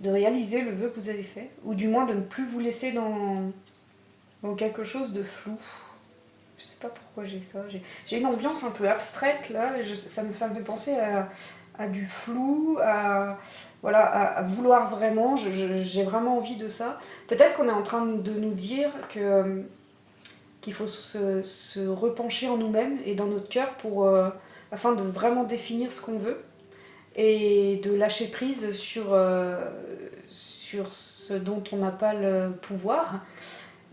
Speaker 1: réaliser le vœu que vous avez fait, ou du moins de ne plus vous laisser dans quelque chose de flou. Je sais pas pourquoi j'ai ça. J'ai une ambiance un peu abstraite là, ça me fait penser à du flou, voilà, à vouloir vraiment, j'ai vraiment envie de ça. Peut-être qu'on est en train de nous dire qu'il faut se repencher en nous-mêmes et dans notre cœur afin de vraiment définir ce qu'on veut et de lâcher prise sur ce dont on n'a pas le pouvoir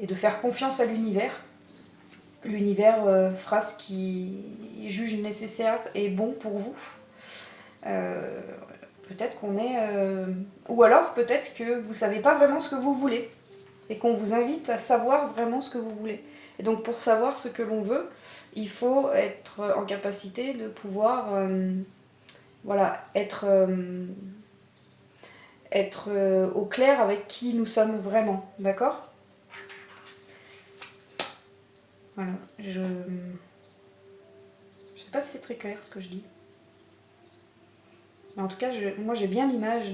Speaker 1: et de faire confiance à l'univers. L'univers fera ce qui juge nécessaire et bon pour vous. Peut-être qu'on est... Ou alors peut-être que vous ne savez pas vraiment ce que vous voulez et qu'on vous invite à savoir vraiment ce que vous voulez. Et donc pour savoir ce que l'on veut, il faut être en capacité de pouvoir voilà, être au clair avec qui nous sommes vraiment, d'accord ? Voilà, je sais pas si c'est très clair ce que je dis. Mais en tout cas, moi j'ai bien l'image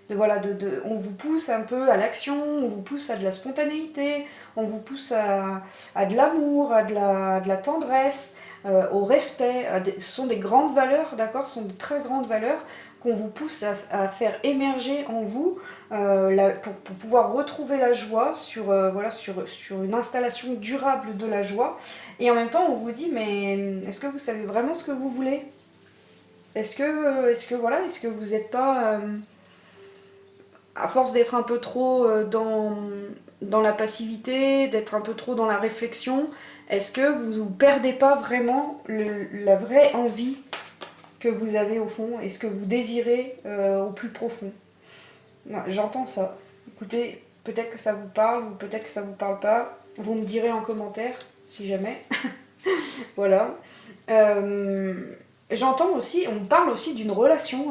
Speaker 1: voilà, on vous pousse un peu à l'action, on vous pousse à de la spontanéité, on vous pousse à de l'amour, à de la tendresse, au respect. Ce sont des grandes valeurs, d'accord, ce sont de très grandes valeurs qu'on vous pousse à faire émerger en vous pour pouvoir retrouver la joie voilà, sur une installation durable de la joie. Et en même temps, on vous dit, mais est-ce que vous savez vraiment ce que vous voulez? Est-ce que vous n'êtes pas, à force d'être un peu trop dans la passivité, d'être un peu trop dans la réflexion, est-ce que vous ne perdez pas vraiment la vraie envie que vous avez au fond et ce que vous désirez au plus profond? J'entends ça. Écoutez, peut-être que ça vous parle ou peut-être que ça vous parle pas. Vous me direz en commentaire, si jamais. Voilà. J'entends aussi, on parle aussi d'une relation.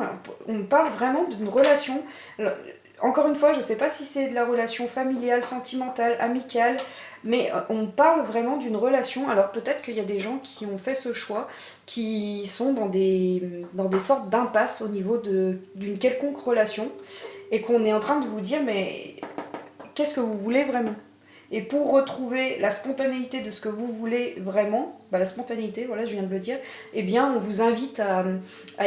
Speaker 1: On parle vraiment d'une relation. Alors, encore une fois, je ne sais pas si c'est de la relation familiale, sentimentale, amicale, mais on parle vraiment d'une relation. Alors peut-être qu'il y a des gens qui ont fait ce choix, qui sont dans des sortes d'impasses au niveau d'une quelconque relation, et qu'on est en train de vous dire, mais qu'est-ce que vous voulez vraiment? Et pour retrouver la spontanéité de ce que vous voulez vraiment, la spontanéité, voilà, je viens de le dire, eh bien, on vous invite à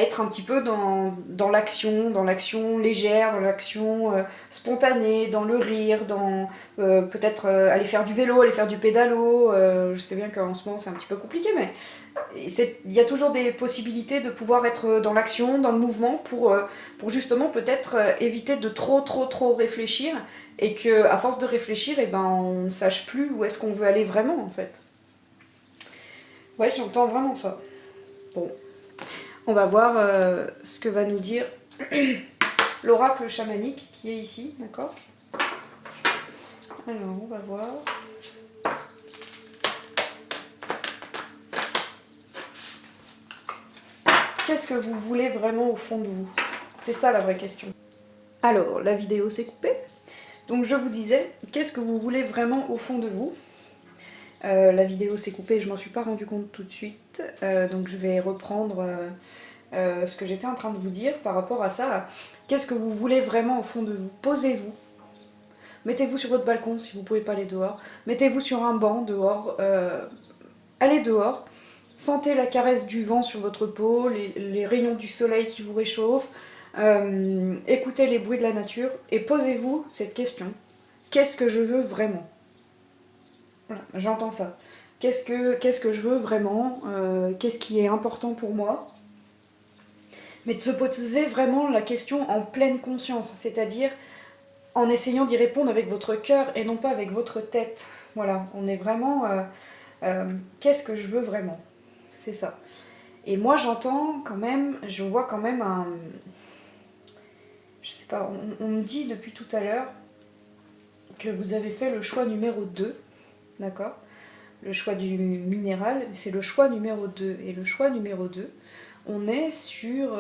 Speaker 1: être un petit peu dans l'action légère, dans l'action spontanée, dans le rire, dans peut-être aller faire du vélo, aller faire du pédalo. Je sais bien qu'en ce moment, c'est un petit peu compliqué, mais il y a toujours des possibilités de pouvoir être dans l'action, dans le mouvement, pour justement peut-être éviter de trop réfléchir, et qu'à force de réfléchir, eh ben, on ne sache plus où est-ce qu'on veut aller vraiment, en fait. Ouais, j'entends vraiment ça. Bon, on va voir ce que va nous dire l'oracle chamanique qui est ici, d'accord? Alors, on va voir. Qu'est-ce que vous voulez vraiment au fond de vous? C'est ça la vraie question. Alors, la vidéo s'est coupée. Donc je vous disais, qu'est-ce que vous voulez vraiment au fond de vous? La vidéo s'est coupée, je m'en suis pas rendu compte tout de suite. Donc je vais reprendre ce que j'étais en train de vous dire par rapport à ça. Qu'est-ce que vous voulez vraiment au fond de vous? Posez-vous. Mettez-vous sur votre balcon si vous ne pouvez pas aller dehors. Mettez-vous sur un banc dehors. Allez dehors. Sentez la caresse du vent sur votre peau, les rayons du soleil qui vous réchauffent. Écoutez les bruits de la nature et posez-vous cette question. Qu'est-ce que je veux vraiment? Voilà, j'entends ça. Qu'est-ce que je veux vraiment? Qu'est-ce qui est important pour moi? Mais de se poser vraiment la question en pleine conscience, c'est-à-dire en essayant d'y répondre avec votre cœur et non pas avec votre tête. Voilà, on est vraiment... qu'est-ce que je veux vraiment? C'est ça. Et moi j'entends quand même, je vois quand même un... Je sais pas, on me dit depuis tout à l'heure que vous avez fait le choix numéro 2, d'accord? Le choix du minéral, c'est le choix numéro 2. Et le choix numéro 2, on est sur,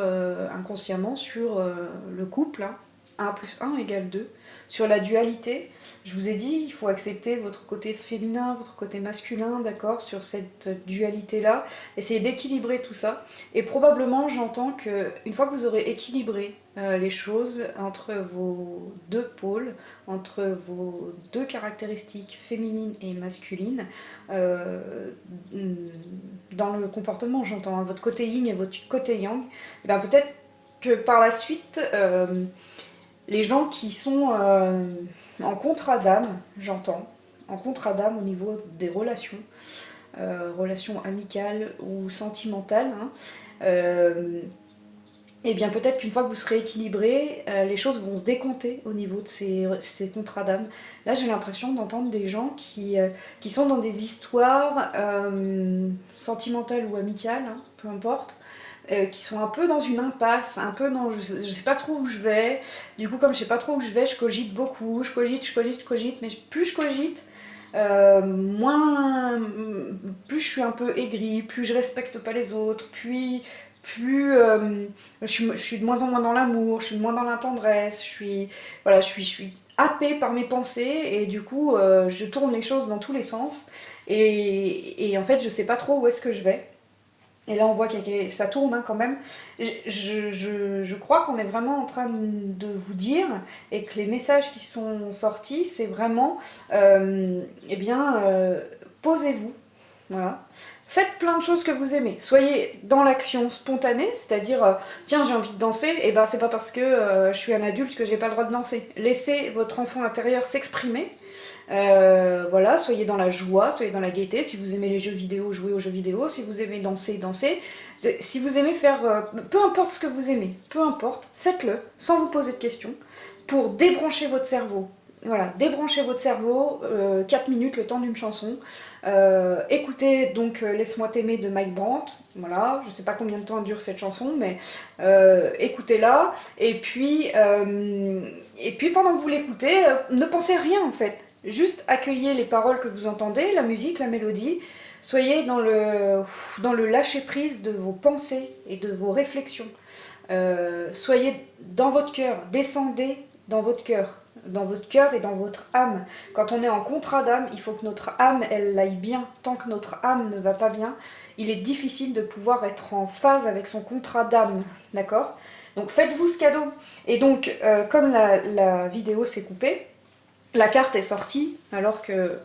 Speaker 1: inconsciemment sur le couple, hein, 1 plus 1 égale 2, sur la dualité. Je vous ai dit, il faut accepter votre côté féminin, votre côté masculin, d'accord, sur cette dualité-là. Essayez d'équilibrer tout ça. Et probablement, j'entends qu'une fois que vous aurez équilibré les choses entre vos deux pôles, entre vos deux caractéristiques féminines et masculines, dans le comportement, j'entends, hein, votre côté yin et votre côté yang, et bien peut-être que par la suite, les gens qui sont en contrat d'âme, j'entends, en contrat d'âme au niveau des relations, relations amicales ou sentimentales, hein, et bien peut-être qu'une fois que vous serez équilibré, les choses vont se décompter au niveau de ces contrats d'âme. Là j'ai l'impression d'entendre des gens qui sont dans des histoires sentimentales ou amicales, hein, peu importe, qui sont un peu dans une impasse, un peu dans je sais pas trop où je vais. Du coup comme je sais pas trop où je vais, je cogite beaucoup, je cogite, mais plus je cogite, plus je suis un peu aigrie, plus je respecte pas les autres, plus je suis de moins en moins dans l'amour, je suis de moins dans la tendresse, je suis happée par mes pensées et du coup je tourne les choses dans tous les sens et en fait je sais pas trop où est-ce que je vais. Et là on voit que ça tourne, hein, quand même. Je crois qu'on est vraiment en train de vous dire, et que les messages qui sont sortis, c'est vraiment, posez-vous. Voilà. Faites plein de choses que vous aimez. Soyez dans l'action spontanée, c'est-à-dire, tiens, j'ai envie de danser, et ben c'est pas parce que je suis un adulte que j'ai pas le droit de danser. Laissez votre enfant intérieur s'exprimer. Voilà, soyez dans la joie, soyez dans la gaieté. Si vous aimez les jeux vidéo, jouez aux jeux vidéo. Si vous aimez danser, dansez. Si vous aimez faire... peu importe ce que vous aimez, peu importe, faites-le, sans vous poser de questions, pour débrancher votre cerveau. Voilà, débranchez votre cerveau, 4 minutes, le temps d'une chanson. Écoutez donc Laisse-moi t'aimer de Mike Brandt. Voilà, je sais pas combien de temps dure cette chanson, mais écoutez-la. Et puis pendant que vous l'écoutez, ne pensez à rien en fait. Juste accueillez les paroles que vous entendez, la musique, la mélodie. Soyez dans le lâcher-prise de vos pensées et de vos réflexions. Soyez dans votre cœur, descendez dans votre cœur et dans votre âme. Quand on est en contrat d'âme, il faut que notre âme, elle aille bien. Tant que notre âme ne va pas bien, il est difficile de pouvoir être en phase avec son contrat d'âme, d'accord? Donc faites-vous ce cadeau. Et donc, comme la vidéo s'est coupée, la carte est sortie, alors que,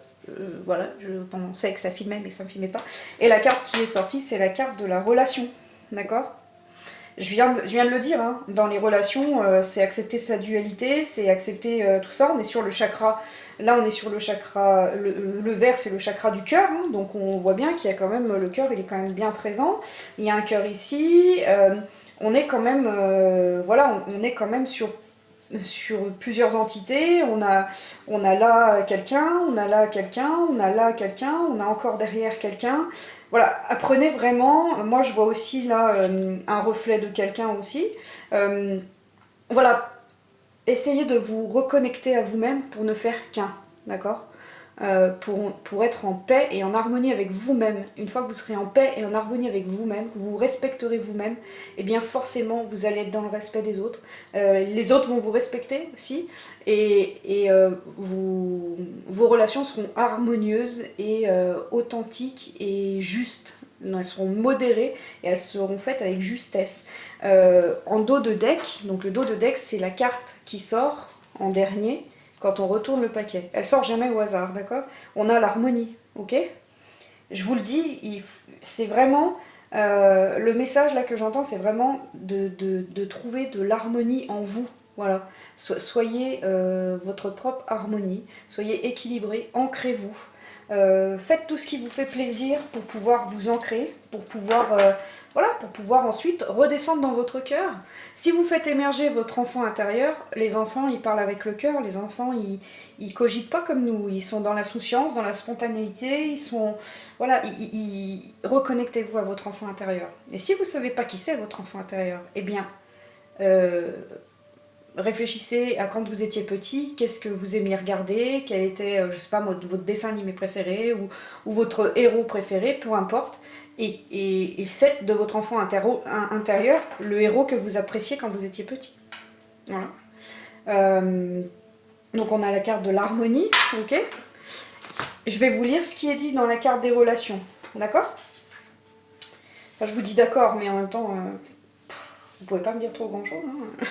Speaker 1: voilà, je pensais que ça filmait, mais ça ne filmait pas. Et la carte qui est sortie, c'est la carte de la relation, d'accord? Je viens de le dire, hein, dans les relations, c'est accepter sa dualité, c'est accepter tout ça. On est sur le chakra, là on est sur le chakra, le vert c'est le chakra du cœur, hein, donc on voit bien qu'il y a quand même, le cœur il est quand même bien présent. Il y a un cœur ici, on est quand même, voilà, on est quand même sur plusieurs entités, on a là quelqu'un, on a là quelqu'un, on a là quelqu'un, on a encore derrière quelqu'un. Voilà, apprenez vraiment, moi je vois aussi là un reflet de quelqu'un aussi. Voilà, essayez de vous reconnecter à vous-même pour ne faire qu'un, d'accord? Pour être en paix et en harmonie avec vous-même. Une fois que vous serez en paix et en harmonie avec vous-même, que vous respecterez vous-même, et bien forcément vous allez être dans le respect des autres. Les autres vont vous respecter aussi, et vos relations seront harmonieuses et authentiques et justes. Elles seront modérées et elles seront faites avec justesse. En dos de deck, donc le dos de deck c'est la carte qui sort en dernier, quand on retourne le paquet. Elle sort jamais au hasard, d'accord? On a l'harmonie, ok? Je vous le dis, c'est vraiment... le message là que j'entends, c'est vraiment de trouver de l'harmonie en vous. Voilà. Soyez votre propre harmonie, soyez équilibré, ancrez-vous. Faites tout ce qui vous fait plaisir pour pouvoir vous ancrer, pour pouvoir, voilà, pour pouvoir ensuite redescendre dans votre cœur. Si vous faites émerger votre enfant intérieur, les enfants ils parlent avec le cœur, les enfants ils cogitent pas comme nous, ils sont dans l'insouciance, dans la spontanéité, ils sont, voilà, reconnectez-vous à votre enfant intérieur. Et si vous savez pas qui c'est votre enfant intérieur, eh bien réfléchissez à quand vous étiez petit, qu'est-ce que vous aimiez regarder, quel était, je sais pas, votre dessin animé préféré ou votre héros préféré, peu importe, et faites de votre enfant intérieur le héros que vous appréciez quand vous étiez petit. Voilà. Donc on a la carte de l'harmonie, ok? Je vais vous lire ce qui est dit dans la carte des relations, d'accord? Enfin, je vous dis d'accord, mais en même temps, vous pouvez pas me dire trop grand-chose, hein.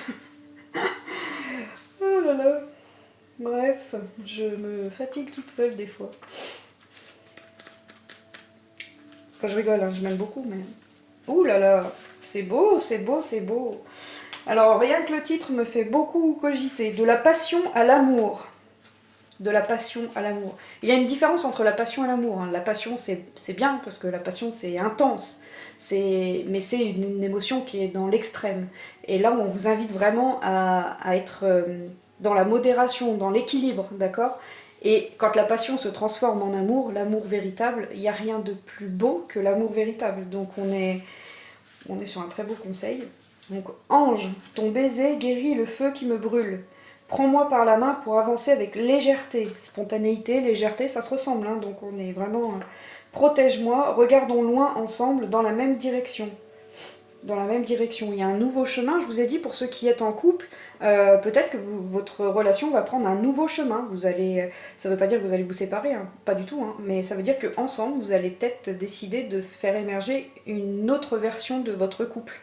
Speaker 1: Oh là là. Bref, je me fatigue toute seule des fois. Enfin, je rigole, hein, je m'aime beaucoup, mais... Ouh là là, c'est beau, c'est beau, c'est beau. Alors, rien que le titre me fait beaucoup cogiter. De la passion à l'amour. De la passion à l'amour. Il y a une différence entre la passion et l'amour, hein. La passion, c'est bien, parce que la passion, c'est intense. Mais c'est une émotion qui est dans l'extrême. Et là, on vous invite vraiment à être dans la modération, dans l'équilibre, d'accord? Et quand la passion se transforme en amour, l'amour véritable, il n'y a rien de plus beau que l'amour véritable. Donc on est sur un très beau conseil. Donc ange, ton baiser guérit le feu qui me brûle. Prends-moi par la main pour avancer avec légèreté. Spontanéité, légèreté, ça se ressemble, hein, donc on est vraiment... Protège-moi, regardons loin ensemble dans la même direction. Dans la même direction. Il y a un nouveau chemin, je vous ai dit, pour ceux qui êtes en couple, peut-être que votre relation va prendre un nouveau chemin. Ça ne veut pas dire que vous allez vous séparer, hein, pas du tout, hein, mais ça veut dire qu'ensemble, vous allez peut-être décider de faire émerger une autre version de votre couple.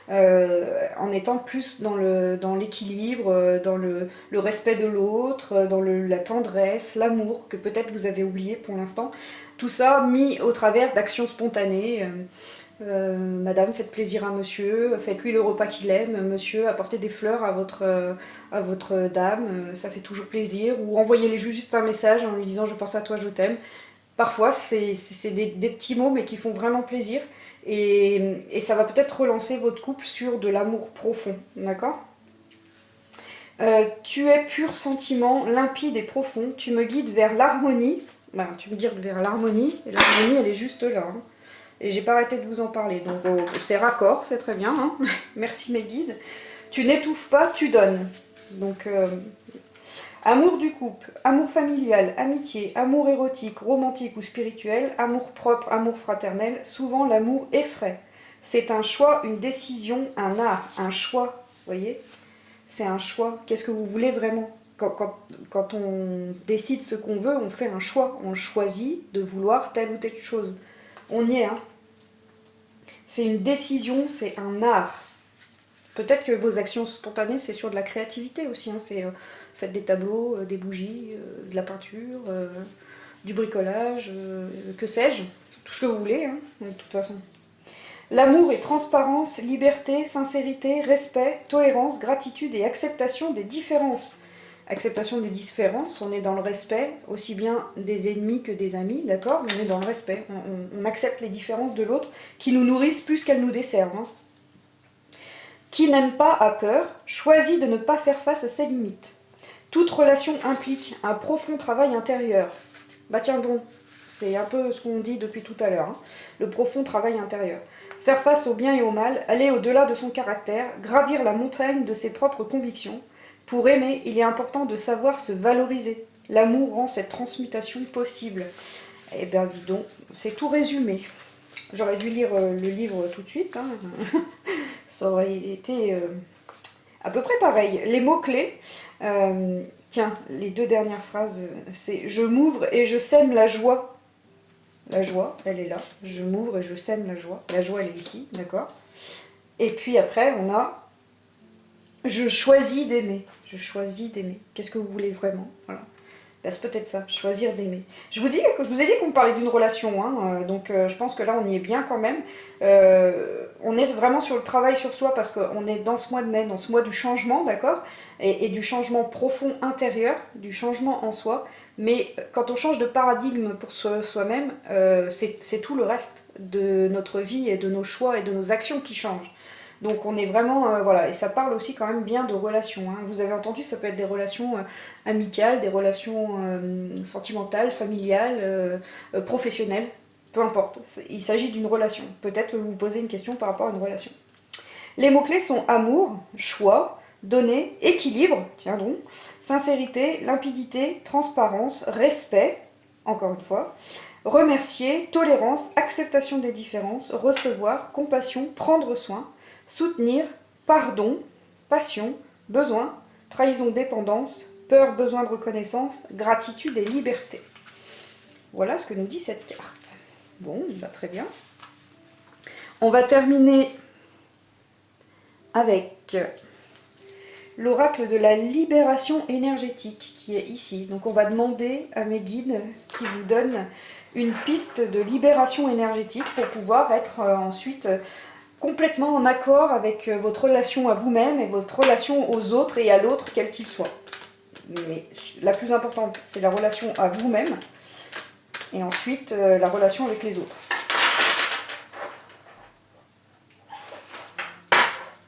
Speaker 1: en étant plus dans l'équilibre, dans le respect de l'autre, dans la tendresse, l'amour que peut-être vous avez oublié pour l'instant. Tout ça mis au travers d'actions spontanées. Madame, faites plaisir à monsieur, faites-lui le repas qu'il aime, monsieur, apportez des fleurs à votre dame, ça fait toujours plaisir, ou envoyez-lui juste un message en lui disant je pense à toi, je t'aime. Parfois, c'est des petits mots, mais qui font vraiment plaisir, et ça va peut-être relancer votre couple sur de l'amour profond, d'accord? Tu es pur sentiment, limpide et profond, tu me guides vers l'harmonie, ben, tu me guides vers l'harmonie, et l'harmonie elle est juste là, hein. Et j'ai pas arrêté de vous en parler, donc c'est raccord, c'est très bien, hein. Merci mes guides. Tu n'étouffes pas, tu donnes. Donc, amour du couple, amour familial, amitié, amour érotique, romantique ou spirituel, amour propre, amour fraternel, souvent l'amour effraie. C'est un choix, une décision, un art, un choix, vous voyez? C'est un choix. Qu'est-ce que vous voulez vraiment? Quand on décide ce qu'on veut, on fait un choix. On choisit de vouloir telle ou telle chose. On y est, hein. C'est une décision, c'est un art. Peut-être que vos actions spontanées, c'est sur de la créativité aussi, hein. C'est faites des tableaux, des bougies, de la peinture, du bricolage, que sais-je, tout ce que vous voulez, hein, de toute façon. L'amour est transparence, liberté, sincérité, respect, tolérance, gratitude et acceptation des différences. Acceptation des différences, on est dans le respect, aussi bien des ennemis que des amis, d'accord? On est dans le respect, on accepte les différences de l'autre qui nous nourrissent plus qu'elles nous desservent, hein. Qui n'aime pas a peur, choisit de ne pas faire face à ses limites. Toute relation implique un profond travail intérieur. Bah tiens donc, c'est un peu ce qu'on dit depuis tout à l'heure, hein. Le profond travail intérieur. Faire face au bien et au mal, aller au-delà de son caractère, gravir la montagne de ses propres convictions. Pour aimer, il est important de savoir se valoriser. L'amour rend cette transmutation possible. Eh bien, dis donc, c'est tout résumé. J'aurais dû lire le livre tout de suite, hein. Ça aurait été à peu près pareil. Les mots-clés, tiens, les deux dernières phrases, c'est « Je m'ouvre et je sème la joie ». La joie, elle est là. Je m'ouvre et je sème la joie. La joie, elle est ici, d'accord? Et puis après, on a « Je choisis d'aimer ». Je choisis d'aimer. Qu'est-ce que vous voulez vraiment? Voilà. Ben, c'est peut-être ça, choisir d'aimer. Je vous ai dit qu'on parlait d'une relation, hein, donc je pense que là on y est bien quand même. On est vraiment sur le travail sur soi parce qu'on est dans ce mois de mai, dans ce mois du changement, d'accord, et du changement profond intérieur, du changement en soi. Mais quand on change de paradigme pour soi-même, c'est tout le reste de notre vie et de nos choix et de nos actions qui changent. Donc on est vraiment, voilà, et ça parle aussi quand même bien de relations, hein. Vous avez entendu, ça peut être des relations amicales, des relations sentimentales, familiales, professionnelles, peu importe. Il s'agit d'une relation. Peut-être que vous vous posez une question par rapport à une relation. Les mots-clés sont amour, choix, donner, équilibre, tiens donc, sincérité, limpidité, transparence, respect, encore une fois, remercier, tolérance, acceptation des différences, recevoir, compassion, prendre soin, soutenir, pardon, passion, besoin, trahison, dépendance, peur, besoin de reconnaissance, gratitude et liberté. Voilà ce que nous dit cette carte. Bon, bah très bien. On va terminer avec l'oracle de la libération énergétique qui est ici. Donc on va demander à mes guides qui vous donnent une piste de libération énergétique pour pouvoir être ensuite complètement en accord avec votre relation à vous-même et votre relation aux autres et à l'autre, quel qu'il soit. Mais la plus importante, c'est la relation à vous-même et ensuite la relation avec les autres.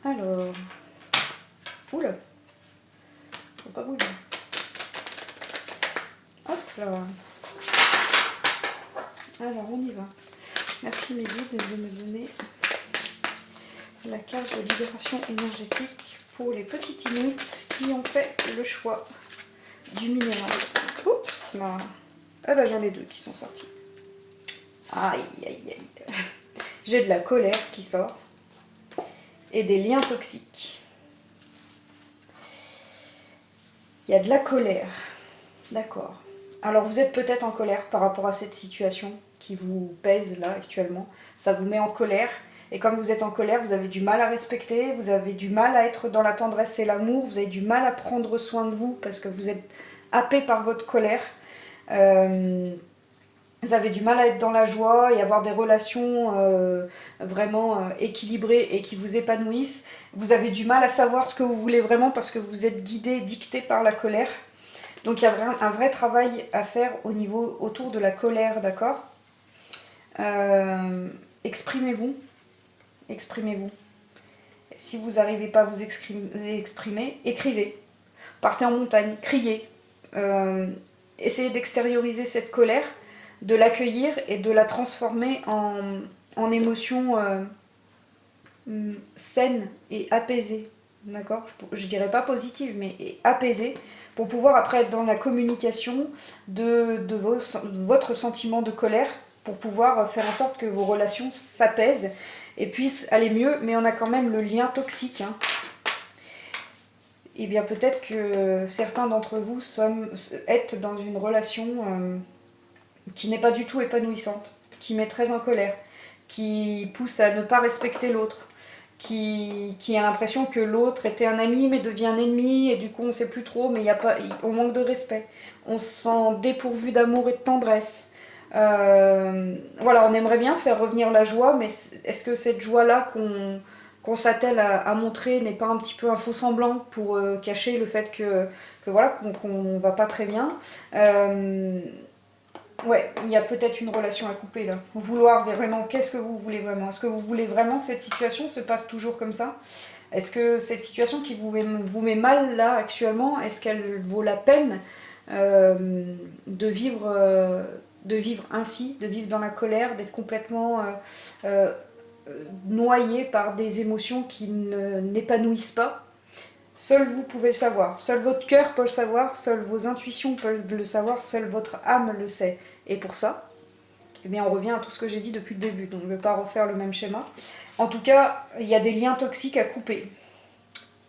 Speaker 1: Alors, oula, faut pas bouger. Hop là. Alors on y va. Merci mes guides de me donner la carte de libération énergétique pour les petits timides qui ont fait le choix du minéral. Oups là. Ah bah j'en ai deux qui sont sortis. Aïe aïe aïe. J'ai de la colère qui sort et des liens toxiques. Il y a de la colère. D'accord. Alors vous êtes peut-être en colère par rapport à cette situation qui vous pèse là actuellement. Ça vous met en colère. Et comme vous êtes en colère, vous avez du mal à respecter, vous avez du mal à être dans la tendresse et l'amour, vous avez du mal à prendre soin de vous parce que vous êtes happé par votre colère. Vous avez du mal à être dans la joie et avoir des relations vraiment équilibrées et qui vous épanouissent. Vous avez du mal à savoir ce que vous voulez vraiment parce que vous êtes guidé, dicté par la colère. Donc il y a un vrai travail à faire autour de la colère, d'accord? Exprimez-vous. Exprimez-vous. Si vous n'arrivez pas à vous exprimer, écrivez. Partez en montagne, criez. Essayez d'extérioriser cette colère, de l'accueillir et de la transformer en émotion saine et apaisée. D'accord? Je dirais pas positive, mais apaisée, pour pouvoir après être dans la communication de votre sentiment de colère, pour pouvoir faire en sorte que vos relations s'apaisent et puissent aller mieux, mais on a quand même le lien toxique. Hein. Et bien peut-être que certains d'entre vous êtes dans une relation qui n'est pas du tout épanouissante, qui met très en colère, qui pousse à ne pas respecter l'autre, qui a l'impression que l'autre était un ami mais devient un ennemi et du coup on ne sait plus trop, mais on manque de respect, on se sent dépourvu d'amour et de tendresse. Voilà, on aimerait bien faire revenir la joie, mais est-ce que cette joie-là qu'on s'attelle à montrer n'est pas un petit peu un faux semblant pour cacher le fait que voilà, qu'on va pas très bien. Ouais, il y a peut-être une relation à couper là. Vouloir vraiment, qu'est-ce que vous voulez vraiment? Est-ce que vous voulez vraiment que cette situation se passe toujours comme ça? Est-ce que cette situation qui vous met mal là actuellement, est-ce qu'elle vaut la peine de vivre ainsi, de vivre dans la colère, d'être complètement noyé par des émotions qui n'épanouissent pas? Seul vous pouvez le savoir, seul votre cœur peut le savoir, seul vos intuitions peuvent le savoir, seule votre âme le sait. Et pour ça, eh bien on revient à tout ce que j'ai dit depuis le début, donc je ne vais pas refaire le même schéma. En tout cas, il y a des liens toxiques à couper.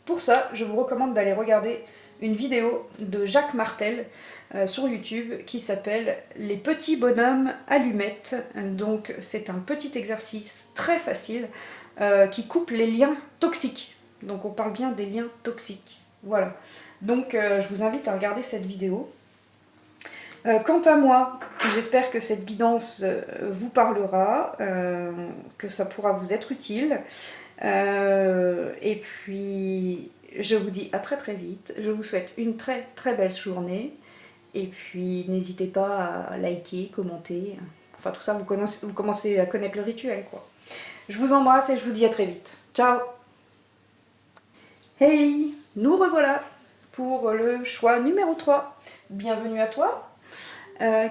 Speaker 1: Pour ça, je vous recommande d'aller regarder une vidéo de Jacques Martel sur YouTube qui s'appelle Les petits bonhommes allumettes. Donc c'est un petit exercice très facile qui coupe les liens toxiques. Donc on parle bien des liens toxiques. Voilà. Donc je vous invite à regarder cette vidéo. Quant à moi, j'espère que cette guidance vous parlera, que ça pourra vous être utile. Et puis je vous dis à très très vite. Je vous souhaite une très très belle journée. Et puis n'hésitez pas à liker, commenter. Enfin tout ça, vous commencez à connaître le rituel, quoi. Je vous embrasse et je vous dis à très vite. Ciao! Hey! Nous revoilà pour le choix numéro 3. Bienvenue à toi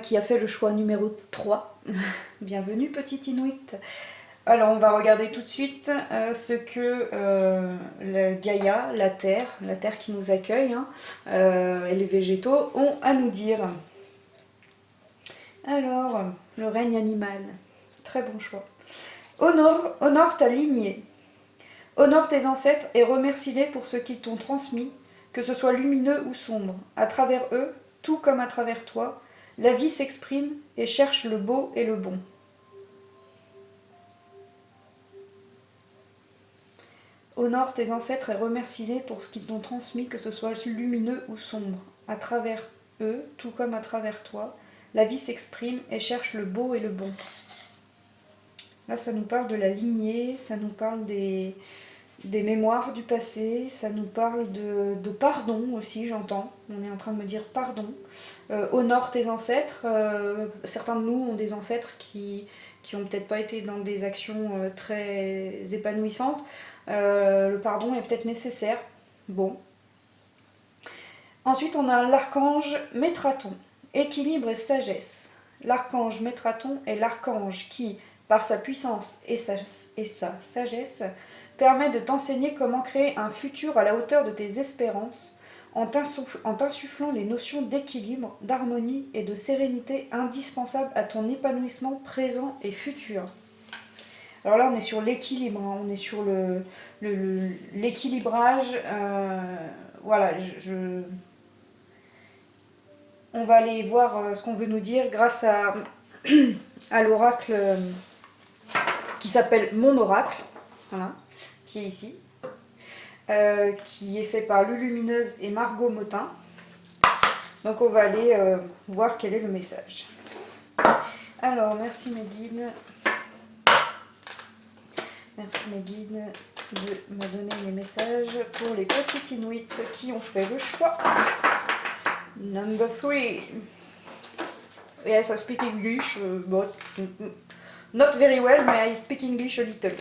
Speaker 1: qui a fait le choix numéro 3. Bienvenue petite Inuit. Alors on va regarder tout de suite ce que Gaïa, la terre qui nous accueille, hein, et les végétaux ont à nous dire. Alors, le règne animal, très bon choix. Honore ta lignée. Honore tes ancêtres et remercie-les pour ce qu'ils t'ont transmis, que ce soit lumineux ou sombre. À travers eux, tout comme à travers toi, la vie s'exprime et cherche le beau et le bon. Honore tes ancêtres et remercie-les pour ce qu'ils t'ont transmis, que ce soit lumineux ou sombre. À travers eux, tout comme à travers toi, la vie s'exprime et cherche le beau et le bon. Là, ça nous parle de la lignée, ça nous parle des mémoires du passé, ça nous parle de pardon aussi, j'entends. On est en train de me dire pardon. Honore tes ancêtres. Certains de nous ont des ancêtres qui ont peut-être pas été dans des actions très épanouissantes. Le pardon est peut-être nécessaire. Bon. Ensuite, on a l'archange Métraton. Équilibre et sagesse. L'archange Métraton est l'archange qui, par sa puissance et sa sagesse, permet de t'enseigner comment créer un futur à la hauteur de tes espérances, en t'insufflant les notions d'équilibre, d'harmonie et de sérénité indispensables à ton épanouissement présent et futur. Alors là, on est sur l'équilibre, hein, on est sur l'équilibrage. Voilà, on va aller voir ce qu'on veut nous dire grâce à l'oracle qui s'appelle Mon Oracle, voilà, qui est ici, qui est fait par Lulumineuse et Margot Motin. Donc on va aller voir quel est le message. Alors, merci mes guides. Merci mes guides de me donner les messages pour les petites Inuits qui ont fait le choix. Number 3. Yes, I speak English, but not very well, but I speak English a little.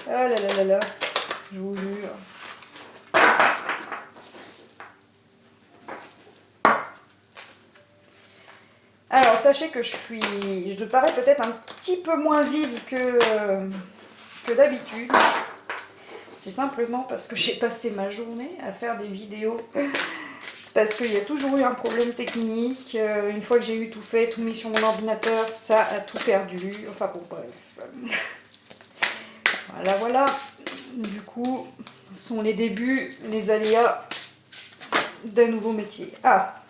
Speaker 1: Ah là là là là, je vous jure. Alors, sachez que je parais peut-être un petit peu moins vive que d'habitude. C'est simplement parce que j'ai passé ma journée à faire des vidéos. Parce qu'il y a toujours eu un problème technique. Une fois que j'ai eu tout fait, tout mis sur mon ordinateur, ça a tout perdu. Enfin bon, bref. Voilà, voilà. Du coup, ce sont les débuts, les aléas d'un nouveau métier. Ah,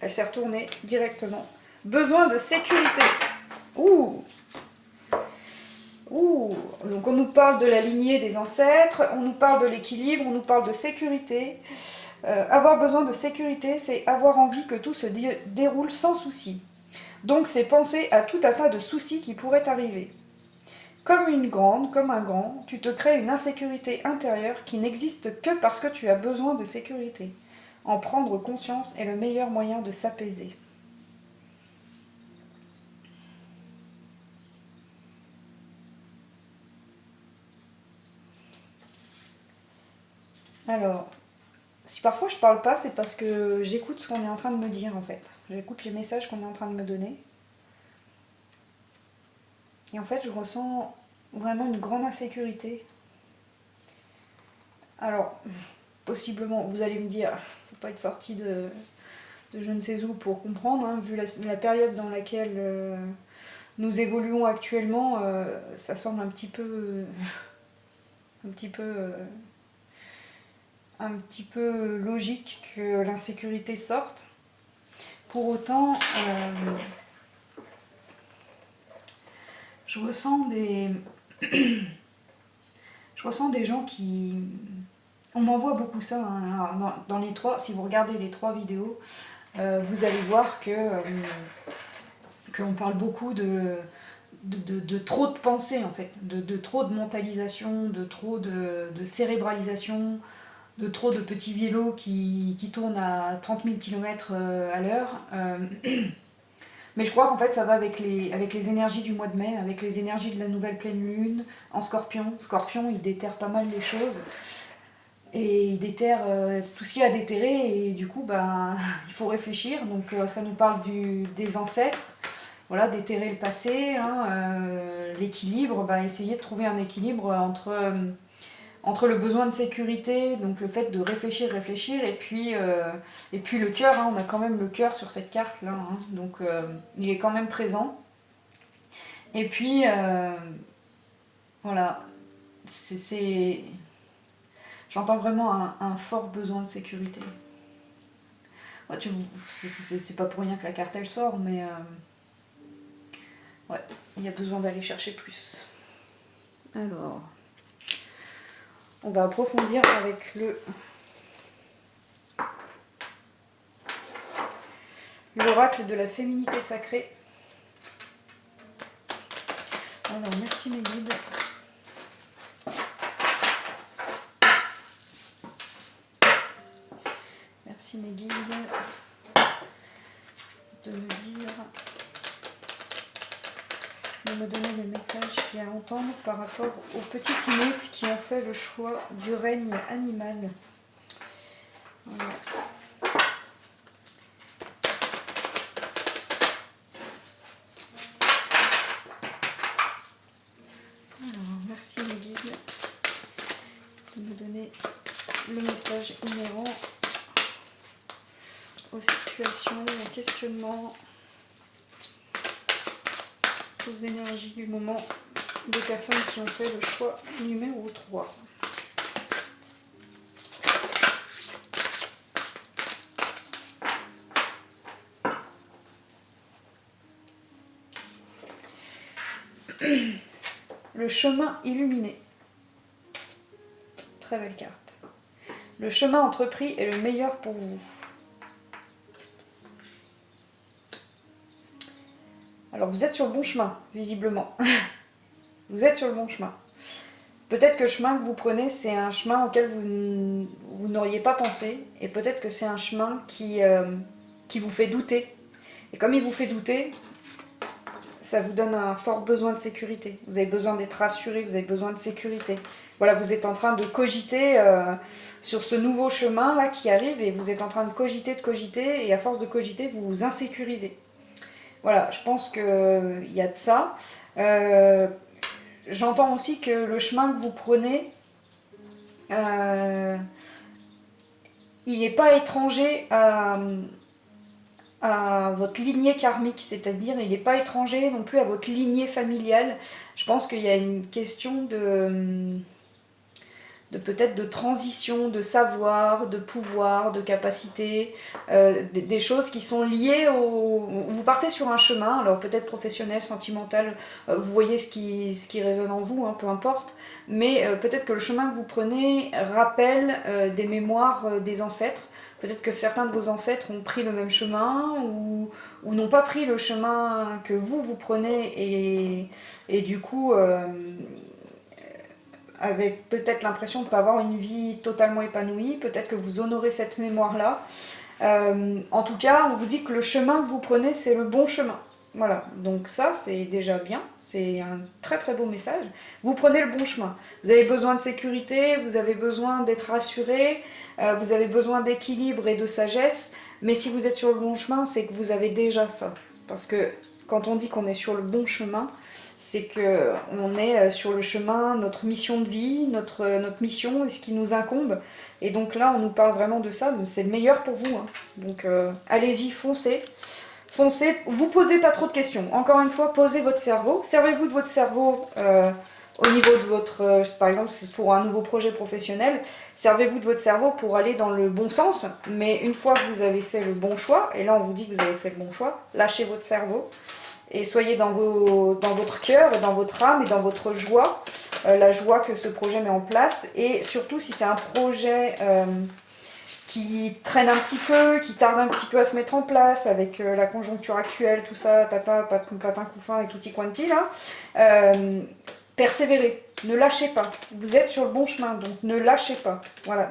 Speaker 1: elle s'est retournée directement. Besoin de sécurité. Ouh. Ouh. Donc on nous parle de la lignée des ancêtres, on nous parle de l'équilibre, on nous parle de sécurité. Avoir besoin de sécurité, c'est avoir envie que tout se déroule sans souci. Donc c'est penser à tout un tas de soucis qui pourraient arriver. Comme une grande, comme un grand, tu te crées une insécurité intérieure qui n'existe que parce que tu as besoin de sécurité. En prendre conscience est le meilleur moyen de s'apaiser. Alors, si parfois je parle pas, c'est parce que j'écoute ce qu'on est en train de me dire en fait. J'écoute les messages qu'on est en train de me donner. Et en fait, je ressens vraiment une grande insécurité. Alors, possiblement, vous allez me dire, faut pas être sorti de je ne sais où pour comprendre, hein, vu la période dans laquelle nous évoluons actuellement, ça semble un petit peu logique que l'insécurité sorte. Pour autant, je ressens des gens qui... On m'envoie beaucoup ça, hein. Dans les trois, si vous regardez les 3 vidéos, vous allez voir qu'on parle beaucoup de trop de pensée en fait, de trop de mentalisation, de trop de cérébralisation, de trop de petits vélos qui tournent à 30 000 km à l'heure. Mais je crois qu'en fait ça va avec les énergies du mois de mai, avec les énergies de la nouvelle pleine lune en Scorpion. Scorpion, il déterre pas mal les choses. Et il déterre tout ce qu'il y a à déterrer et du coup il faut réfléchir. Donc ça nous parle des ancêtres. Voilà, déterrer le passé, hein, l'équilibre, essayer de trouver un équilibre entre le besoin de sécurité, donc le fait de réfléchir, et puis le cœur, hein, on a quand même le cœur sur cette carte là, hein, donc il est quand même présent. Et puis voilà, j'entends vraiment un fort besoin de sécurité. Ouais, c'est pas pour rien que la carte elle sort, mais ouais, il y a besoin d'aller chercher plus. Alors, on va approfondir avec l'oracle de la féminité sacrée. Alors, merci mes guides. Merci mes guides de me donner les messages qu'il y a à entendre par rapport aux petites Inuits qui ont fait le choix du règne animal. Voilà. Alors, merci mes guides de me donner le message inhérent aux situations, aux questionnements, aux énergies du moment des personnes qui ont fait le choix numéro 3. Le chemin illuminé. Très belle carte. Le chemin entrepris est le meilleur pour vous. Alors vous êtes sur le bon chemin, visiblement. Vous êtes sur le bon chemin. Peut-être que le chemin que vous prenez, c'est un chemin auquel vous n'auriez pas pensé. Et peut-être que c'est un chemin qui vous fait douter. Et comme il vous fait douter, ça vous donne un fort besoin de sécurité. Vous avez besoin d'être rassuré, vous avez besoin de sécurité. Voilà, vous êtes en train de cogiter sur ce nouveau chemin là qui arrive et vous êtes en train de cogiter, et à force de cogiter, vous vous insécurisez. Voilà, je pense qu'il y a de ça. J'entends aussi que le chemin que vous prenez, il n'est pas étranger à votre lignée karmique, c'est-à-dire il n'est pas étranger non plus à votre lignée familiale. Je pense qu'il y a une question de peut-être de transition, de savoir, de pouvoir, de capacité, des choses qui sont liées au... Vous partez sur un chemin, alors peut-être professionnel, sentimental, vous voyez ce qui résonne en vous, hein, peu importe, mais peut-être que le chemin que vous prenez rappelle des mémoires des ancêtres. Peut-être que certains de vos ancêtres ont pris le même chemin ou n'ont pas pris le chemin que vous prenez et du coup... avec peut-être l'impression de ne pas avoir une vie totalement épanouie, peut-être que vous honorez cette mémoire-là. En tout cas, on vous dit que le chemin que vous prenez, c'est le bon chemin. Voilà, donc ça, c'est déjà bien, c'est un très très beau message. Vous prenez le bon chemin. Vous avez besoin de sécurité, vous avez besoin d'être rassuré, vous avez besoin d'équilibre et de sagesse, mais si vous êtes sur le bon chemin, c'est que vous avez déjà ça. Parce que quand on dit qu'on est sur le bon chemin, c'est qu'on est sur le chemin, notre mission de vie, notre mission et ce qui nous incombe. Et donc là, on nous parle vraiment de ça, c'est le meilleur pour vous. Hein. Donc allez-y, foncez. Foncez, vous posez pas trop de questions. Encore une fois, posez votre cerveau. Servez-vous de votre cerveau au niveau de votre... par exemple, c'est pour un nouveau projet professionnel. Servez-vous de votre cerveau pour aller dans le bon sens. Mais une fois que vous avez fait le bon choix, et là on vous dit que vous avez fait le bon choix, lâchez votre cerveau. Et soyez dans votre cœur, dans votre âme et dans votre joie, la joie que ce projet met en place. Et surtout, si c'est un projet qui traîne un petit peu, qui tarde un petit peu à se mettre en place, avec la conjoncture actuelle, tout ça, tata, patin, couffin et tutti quanti, là, persévérez, ne lâchez pas. Vous êtes sur le bon chemin, donc ne lâchez pas. Voilà,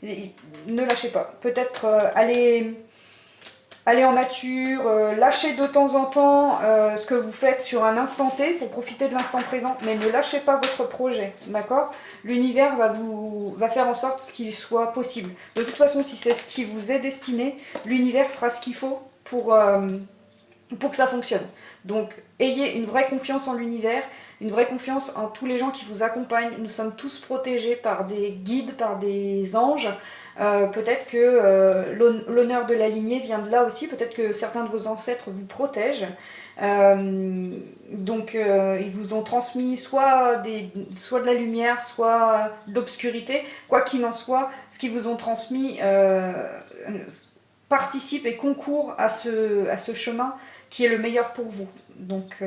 Speaker 1: ne lâchez pas. Peut-être allez en nature, lâchez de temps en temps ce que vous faites sur un instant T pour profiter de l'instant présent, mais ne lâchez pas votre projet, d'accord? L'univers va faire en sorte qu'il soit possible. De toute façon, si c'est ce qui vous est destiné, l'univers fera ce qu'il faut pour que ça fonctionne. Donc, ayez une vraie confiance en l'univers, une vraie confiance en tous les gens qui vous accompagnent. Nous sommes tous protégés par des guides, par des anges. Peut-être que l'honneur de la lignée vient de là aussi, peut-être que certains de vos ancêtres vous protègent. Donc ils vous ont transmis soit de la lumière, soit de l'obscurité. Quoi qu'il en soit, ce qu'ils vous ont transmis participe et concourt à ce chemin qui est le meilleur pour vous. Donc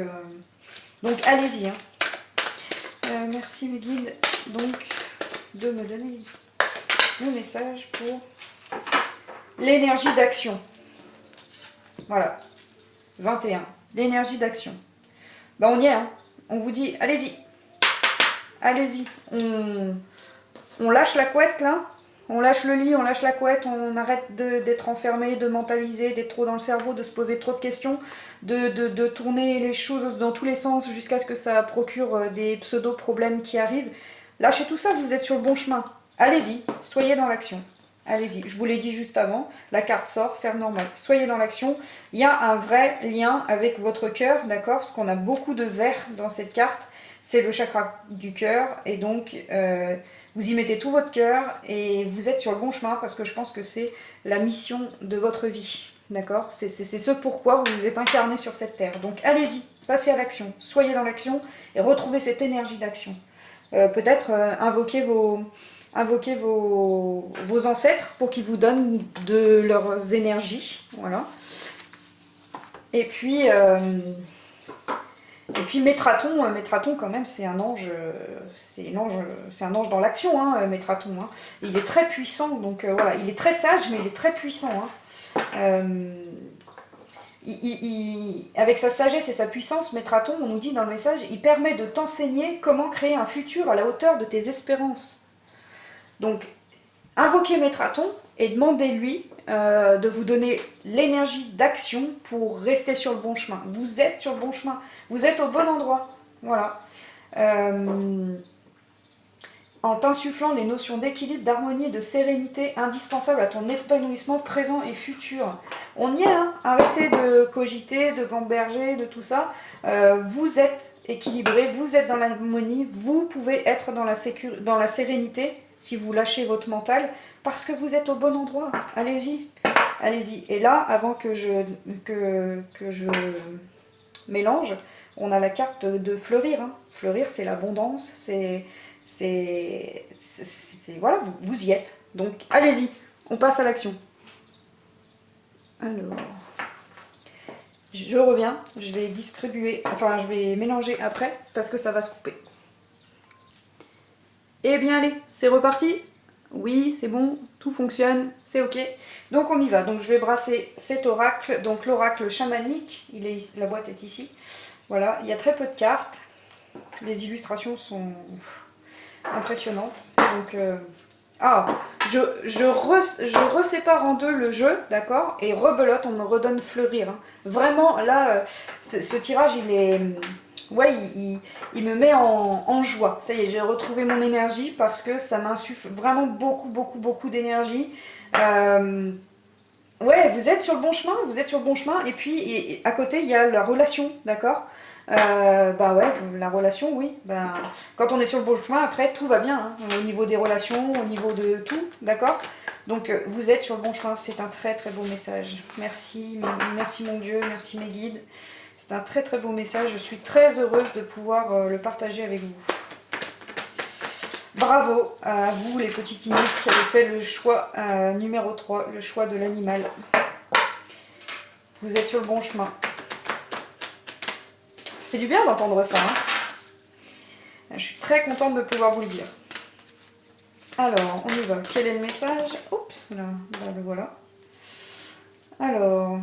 Speaker 1: allez-y. Hein. Merci mes guides donc, de me donner le message pour l'énergie d'action. Voilà. 21. L'énergie d'action. Ben on y est. Hein. On vous dit, allez-y. Allez-y. On lâche la couette là. On lâche le lit, on lâche la couette, on arrête d'être enfermé, de mentaliser, d'être trop dans le cerveau, de se poser trop de questions, de tourner les choses dans tous les sens jusqu'à ce que ça procure des pseudo-problèmes qui arrivent. Lâchez tout ça, vous êtes sur le bon chemin. Allez-y, soyez dans l'action. Allez-y, je vous l'ai dit juste avant, la carte sort, c'est normal. Soyez dans l'action. Il y a un vrai lien avec votre cœur, d'accord? Parce qu'on a beaucoup de vert dans cette carte. C'est le chakra du cœur et donc... vous y mettez tout votre cœur et vous êtes sur le bon chemin parce que je pense que c'est la mission de votre vie. D'accord? C'est ce pourquoi vous vous êtes incarné sur cette terre. Donc allez-y, passez à l'action, soyez dans l'action et retrouvez cette énergie d'action. Peut-être invoquez vos ancêtres pour qu'ils vous donnent de leurs énergies. Voilà. Et puis Et puis Métraton, Métraton quand même c'est un ange, c'est un ange dans l'action, hein, Métraton. Hein. Il est très puissant, donc voilà, il est très sage, mais il est très puissant. Hein. Avec sa sagesse et sa puissance, Métraton, on nous dit dans le message, il permet de t'enseigner comment créer un futur à la hauteur de tes espérances. Donc, invoquez Métraton et demandez-lui de vous donner l'énergie d'action pour rester sur le bon chemin. Vous êtes sur le bon chemin, vous êtes au bon endroit. Voilà. En t'insufflant les notions d'équilibre, d'harmonie et de sérénité indispensables à ton épanouissement présent et futur. On y est, hein. Arrêtez de cogiter, de gamberger, de tout ça. Vous êtes équilibré, vous êtes dans l'harmonie, vous pouvez être dans la sérénité si vous lâchez votre mental, parce que vous êtes au bon endroit. Allez-y, allez-y. Et là, avant que je mélange, on a la carte de fleurir. Hein. Fleurir, c'est l'abondance, voilà, vous y êtes. Donc, allez-y, on passe à l'action. Alors, je reviens, je vais distribuer, enfin, je vais mélanger après, parce que ça va se couper. Eh bien, allez, c'est reparti. Oui, c'est bon, tout fonctionne, c'est ok. Donc, on y va. Donc, je vais brasser cet oracle, donc l'oracle chamanique, la boîte est ici. Voilà, il y a très peu de cartes. Les illustrations sont impressionnantes. Donc, je resépare en deux le jeu, d'accord. Et rebelote, on me redonne fleurir. Hein. Vraiment, là, ce tirage, il est... Ouais, il me met en joie. Ça y est, j'ai retrouvé mon énergie parce que ça m'insuffle vraiment beaucoup d'énergie. Ouais, vous êtes sur le bon chemin, vous êtes sur le bon chemin. Et puis, à côté, il y a la relation, d'accord. Bah ouais, la relation, oui. Ben, quand on est sur le bon chemin, après, tout va bien. Hein, au niveau des relations, au niveau de tout, d'accord. Donc, vous êtes sur le bon chemin. C'est un très beau message. Merci mon Dieu, merci mes guides. C'est un très beau message. Je suis très heureuse de pouvoir le partager avec vous. Bravo à vous, les petits Inuits, qui avez fait le choix numéro 3, le choix de l'animal. Vous êtes sur le bon chemin. Ça fait du bien d'entendre ça. Hein. Je suis très contente de pouvoir vous le dire. Alors, on y va. Quel est le message? Oups, là, le voilà. Alors,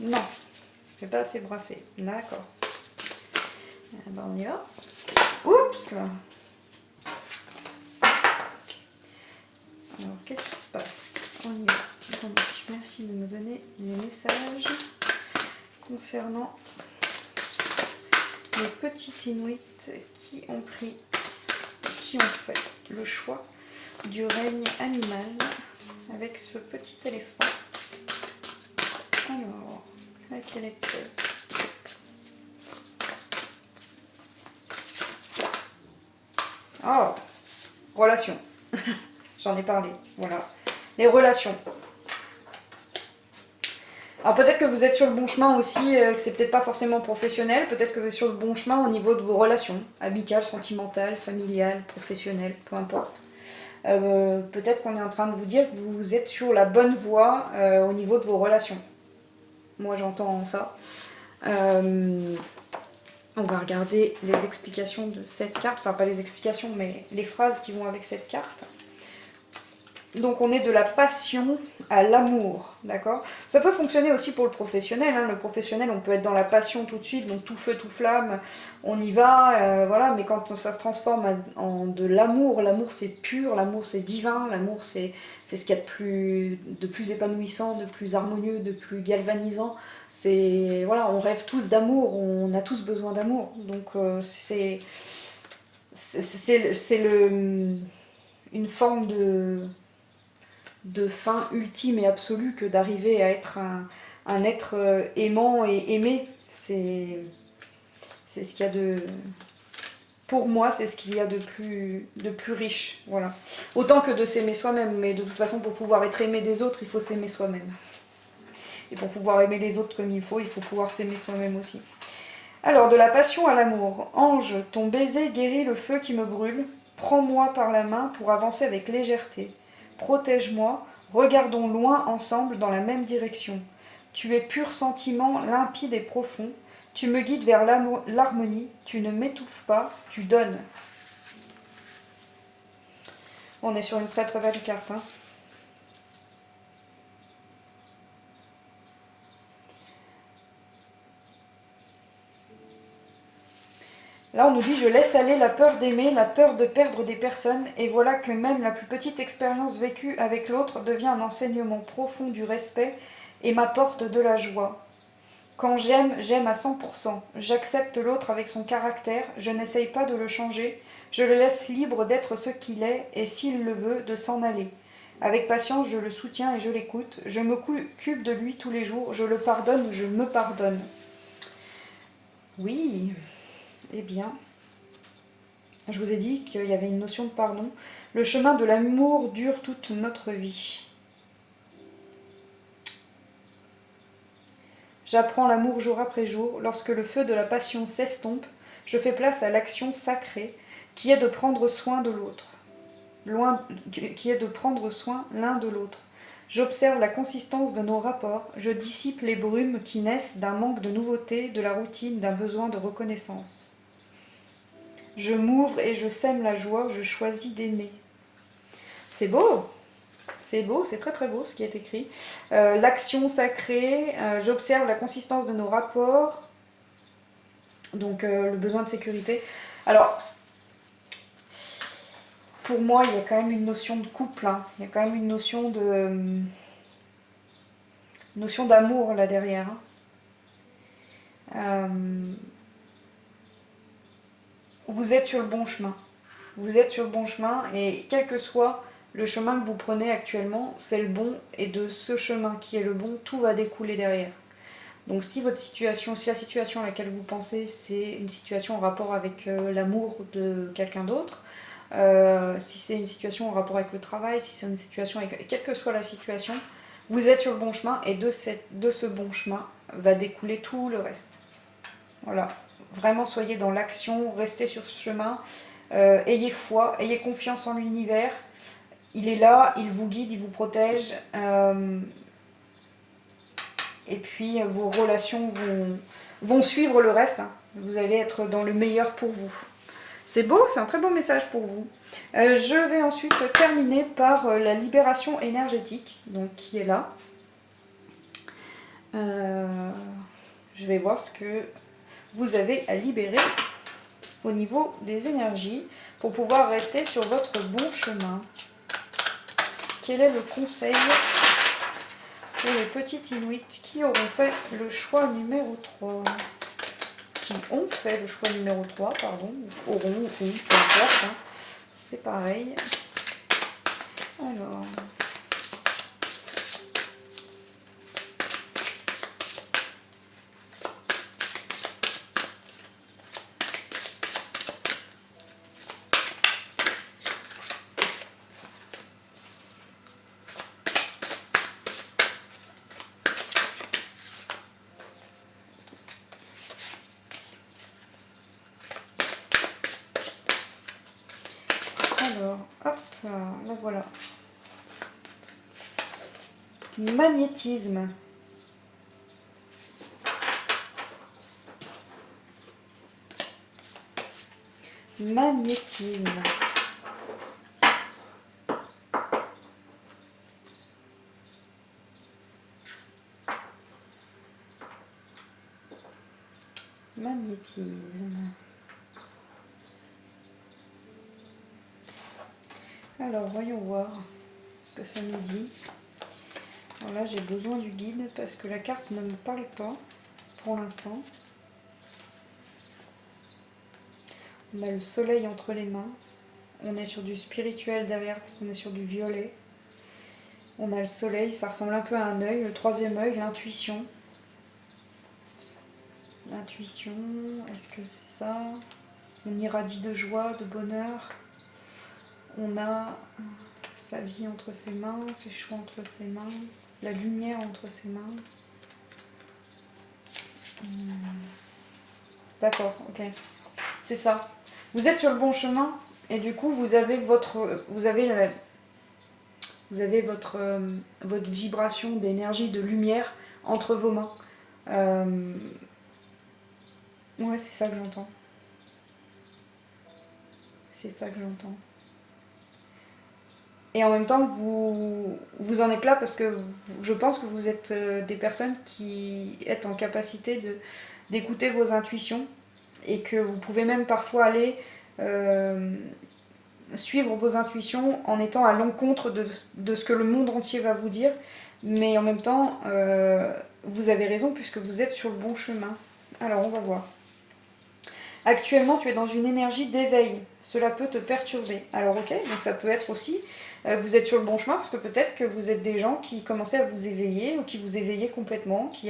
Speaker 1: non, c'est pas assez brassé. D'accord. Ben, on y va. Oups, là. Alors, qu'est-ce qui se passe? On y va. Donc, merci de me donner les messages concernant les petits Inuits qui ont fait le choix du règne animal avec ce petit éléphant. Alors, quelle est-ce? Oh, relations. J'en ai parlé, voilà. Les relations. Alors peut-être que vous êtes sur le bon chemin aussi, que c'est peut-être pas forcément professionnel, peut-être que vous êtes sur le bon chemin au niveau de vos relations, amicales, sentimentales, familiales, professionnelles, peu importe. Peut-être qu'on est en train de vous dire que vous êtes sur la bonne voie au niveau de vos relations. Moi j'entends ça. On va regarder les explications de cette carte, enfin pas les explications mais les phrases qui vont avec cette carte. Donc on est de la passion à l'amour, d'accord? Ça peut fonctionner aussi pour le professionnel, hein. Le professionnel, on peut être dans la passion tout de suite, donc tout feu, tout flamme, on y va, voilà, mais quand ça se transforme en de l'amour, l'amour c'est pur, l'amour c'est divin, l'amour c'est ce qu'il y a de plus épanouissant, de plus harmonieux, de plus galvanisant. C'est, voilà, on rêve tous d'amour, on a tous besoin d'amour, donc c'est une forme de fin ultime et absolue que d'arriver à être un être aimant et aimé. C'est ce qu'il y a de... Pour moi, c'est ce qu'il y a de plus riche. Voilà. Autant que de s'aimer soi-même, mais de toute façon, pour pouvoir être aimé des autres, il faut s'aimer soi-même. Et pour pouvoir aimer les autres comme il faut pouvoir s'aimer soi-même aussi. Alors, de la passion à l'amour. Ange, ton baiser guérit le feu qui me brûle. Prends-moi par la main pour avancer avec légèreté. Protège-moi, regardons loin ensemble dans la même direction. Tu es pur sentiment, limpide et profond. Tu me guides vers l'harmonie, tu ne m'étouffes pas, tu donnes. On est sur une très très belle carte. Hein. Là, on nous dit « Je laisse aller la peur d'aimer, la peur de perdre des personnes, et voilà que même la plus petite expérience vécue avec l'autre devient un enseignement profond du respect et m'apporte de la joie. Quand j'aime, j'aime à 100%. J'accepte l'autre avec son caractère, je n'essaye pas de le changer, je le laisse libre d'être ce qu'il est, et s'il le veut, de s'en aller. Avec patience, je le soutiens et je l'écoute, je m'occupe de lui tous les jours, je le pardonne, je me pardonne. » Oui... Eh bien, je vous ai dit qu'il y avait une notion de pardon. Le chemin de l'amour dure toute notre vie. J'apprends l'amour jour après jour. Lorsque le feu de la passion s'estompe, je fais place à l'action sacrée qui est de prendre soin de l'autre. Qui est de prendre soin l'un de l'autre. J'observe la consistance de nos rapports. Je dissipe les brumes qui naissent d'un manque de nouveauté, de la routine, d'un besoin de reconnaissance. Je m'ouvre et je sème la joie, je choisis d'aimer. C'est beau, c'est très très beau ce qui est écrit. L'action sacrée, j'observe la consistance de nos rapports, donc le besoin de sécurité. Alors, pour moi, il y a quand même une notion de couple, hein. Il y a quand même une notion d'amour là derrière. Hein. Vous êtes sur le bon chemin. Vous êtes sur le bon chemin et quel que soit le chemin que vous prenez actuellement, c'est le bon et de ce chemin qui est le bon, tout va découler derrière. Donc si votre situation, si la situation à laquelle vous pensez, c'est une situation en rapport avec l'amour de quelqu'un d'autre, si c'est une situation en rapport avec le travail, si c'est une situation avec... Quelle que soit la situation, vous êtes sur le bon chemin et de ce bon chemin va découler tout le reste. Voilà. Vraiment, soyez dans l'action, restez sur ce chemin, ayez foi, ayez confiance en l'univers. Il est là, il vous guide, il vous protège. Et puis, vos relations vont suivre le reste. Hein. Vous allez être dans le meilleur pour vous. C'est beau, c'est un très beau message pour vous. Je vais ensuite terminer par la libération énergétique, donc qui est là. Je vais voir ce que vous avez à libérer au niveau des énergies pour pouvoir rester sur votre bon chemin. Quel est le conseil pour les petites Inuits qui auront fait le choix numéro 3 ? Qui ont fait le choix numéro 3, pardon, auront, ou peu importe, hein. C'est pareil. Alors... Alors, hop, là voilà. Magnétisme. Magnétisme. Magnétisme. Alors, voyons voir ce que ça nous dit. Alors là, j'ai besoin du guide parce que la carte ne me parle pas pour l'instant. On a le soleil entre les mains. On est sur du spirituel derrière parce qu'on est sur du violet. On a le soleil, ça ressemble un peu à un œil. Le troisième œil, l'intuition. L'intuition, est-ce que c'est ça? On irradie de joie, de bonheur. On a sa vie entre ses mains, ses choix entre ses mains, la lumière entre ses mains. D'accord, ok. C'est ça. Vous êtes sur le bon chemin et du coup vous avez votre vibration d'énergie, de lumière entre vos mains. Ouais, c'est ça que j'entends. C'est ça que j'entends. Et en même temps, vous en êtes là parce que je pense que vous êtes des personnes qui êtes en capacité d'écouter vos intuitions et que vous pouvez même parfois aller euh, suivre vos intuitions en étant à l'encontre de ce que le monde entier va vous dire. Mais en même temps, vous avez raison puisque vous êtes sur le bon chemin. Alors, on va voir. Actuellement, tu es dans une énergie d'éveil. Cela peut te perturber. Alors ok, donc ça peut être aussi, vous êtes sur le bon chemin parce que peut-être que vous êtes des gens qui commençaient à vous éveiller ou qui vous éveillaient complètement, qui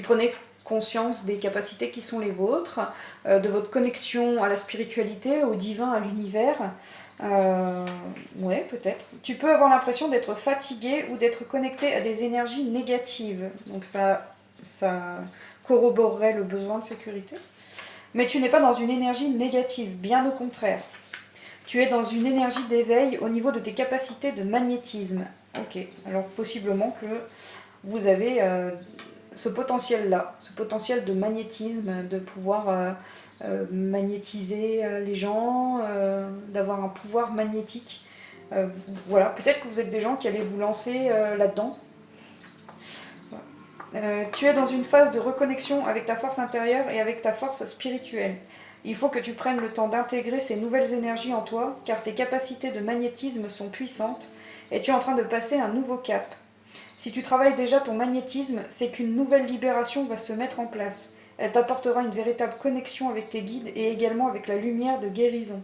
Speaker 1: prenaient conscience des capacités qui sont les vôtres, de votre connexion à la spiritualité, au divin, à l'univers. Ouais, peut-être. Tu peux avoir l'impression d'être fatigué ou d'être connecté à des énergies négatives. Donc ça corroborerait le besoin de sécurité. Mais tu n'es pas dans une énergie négative, bien au contraire. Tu es dans une énergie d'éveil au niveau de tes capacités de magnétisme. Ok, alors possiblement que vous avez ce potentiel-là, ce potentiel de magnétisme, de pouvoir magnétiser les gens, d'avoir un pouvoir magnétique. Voilà, peut-être que vous êtes des gens qui allaient vous lancer là-dedans. Tu es dans une phase de reconnexion avec ta force intérieure et avec ta force spirituelle. Il faut que tu prennes le temps d'intégrer ces nouvelles énergies en toi, car tes capacités de magnétisme sont puissantes et tu es en train de passer un nouveau cap. Si tu travailles déjà ton magnétisme, c'est qu'une nouvelle libération va se mettre en place. Elle t'apportera une véritable connexion avec tes guides et également avec la lumière de guérison.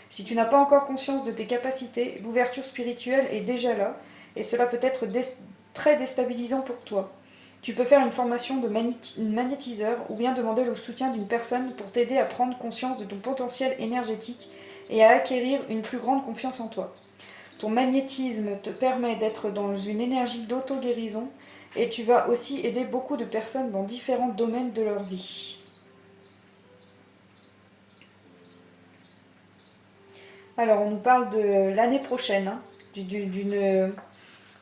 Speaker 1: Si tu n'as pas encore conscience de tes capacités, l'ouverture spirituelle est déjà là et cela peut être très déstabilisant pour toi. Tu peux faire une formation de magnétiseur ou bien demander le soutien d'une personne pour t'aider à prendre conscience de ton potentiel énergétique et à acquérir une plus grande confiance en toi. Ton magnétisme te permet d'être dans une énergie d'auto-guérison et tu vas aussi aider beaucoup de personnes dans différents domaines de leur vie. Alors, on nous parle de l'année prochaine, hein,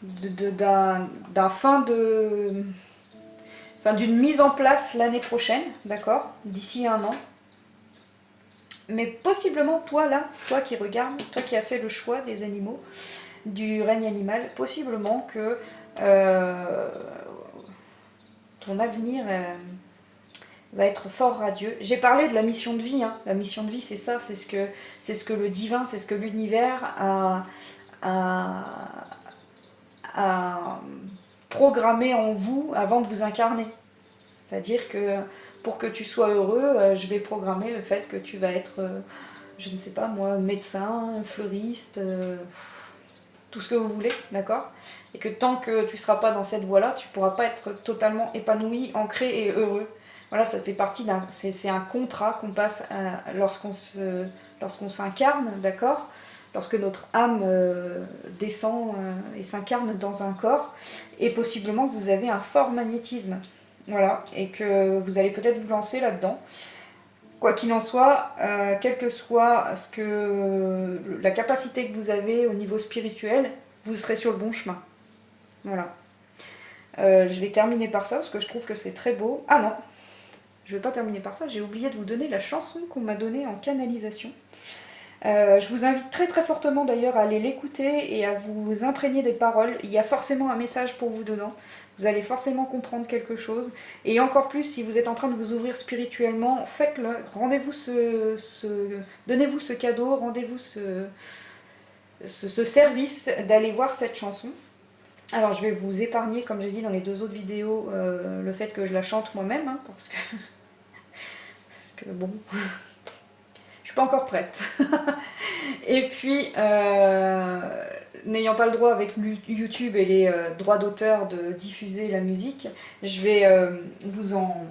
Speaker 1: d'un fin de enfin d'une mise en place l'année prochaine, d'accord, d'ici un an. Mais possiblement, toi là, toi qui regardes, toi qui as fait le choix des animaux, du règne animal, possiblement que euh, ton avenir va être fort radieux. J'ai parlé de la mission de vie, hein. La mission de vie, c'est ça, c'est ce que le divin, c'est ce que l'univers a, a programmé en vous avant de vous incarner. C'est-à-dire que pour que tu sois heureux, je vais programmer le fait que tu vas être, je ne sais pas moi, médecin, fleuriste, tout ce que vous voulez, d'accord? Et que tant que tu ne seras pas dans cette voie-là, tu ne pourras pas être totalement épanoui, ancré et heureux. Voilà, ça fait partie d'un... C'est un contrat qu'on passe lorsqu'on s'incarne, d'accord? Lorsque notre âme descend et s'incarne dans un corps, et possiblement que vous avez un fort magnétisme. Voilà, et que vous allez peut-être vous lancer là-dedans. Quoi qu'il en soit, quelle que soit la capacité que vous avez au niveau spirituel, vous serez sur le bon chemin. Voilà. Je vais terminer par ça parce que je trouve que c'est très beau. Ah non, je ne vais pas terminer par ça, j'ai oublié de vous donner la chanson qu'on m'a donnée en canalisation. Je vous invite très très fortement d'ailleurs à aller l'écouter et à vous imprégner des paroles. Il y a forcément un message pour vous dedans. Vous allez forcément comprendre quelque chose. Et encore plus, si vous êtes en train de vous ouvrir spirituellement, faites-le. Rendez-vous donnez-vous ce cadeau, rendez-vous ce service d'aller voir cette chanson. Alors je vais vous épargner, comme j'ai dit dans les deux autres vidéos, le fait que je la chante moi-même, hein, parce que bon, je suis pas encore prête. Et puis, n'ayant pas le droit avec YouTube et les droits d'auteur de diffuser la musique, je vais vous en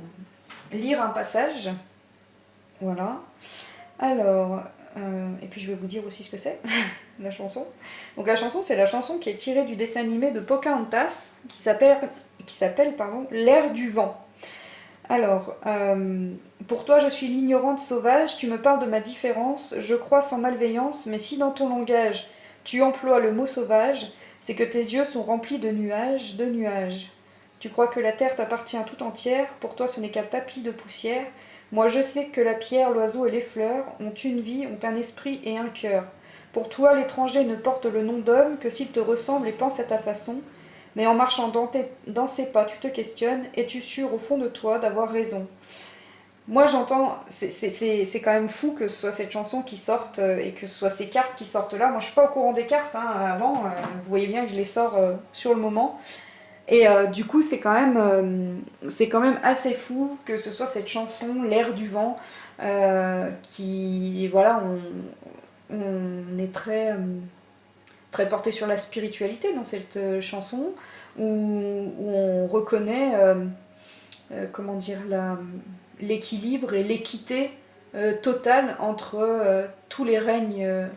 Speaker 1: lire un passage. Voilà. Alors, et puis je vais vous dire aussi ce que c'est, la chanson. Donc la chanson, c'est la chanson qui est tirée du dessin animé de Pocahontas, qui s'appelle L'air du vent. Alors, pour toi je suis l'ignorante sauvage, tu me parles de ma différence, je crois sans malveillance, mais si dans ton langage tu emploies le mot sauvage, c'est que tes yeux sont remplis de nuages, Tu crois que la terre t'appartient tout entière, pour toi ce n'est qu'un tapis de poussière, Moi je sais que la pierre, l'oiseau et les fleurs ont une vie, ont un esprit et un cœur. Pour toi, l'étranger ne porte le nom d'homme que s'il te ressemble et pense à ta façon. Mais en marchant dans ses pas, tu te questionnes, es-tu sûr au fond de toi d'avoir raison? Moi j'entends, c'est quand même fou que ce soit cette chanson qui sorte et que ce soit ces cartes qui sortent là. Moi je suis pas au courant des cartes hein, avant, vous voyez bien que je les sors sur le moment. Et du coup c'est quand même assez fou que ce soit cette chanson, L'air du vent, qui voilà, on est très porté sur la spiritualité dans cette chanson, où on reconnaît, comment dire, l'équilibre et l'équité totale entre tous les règnes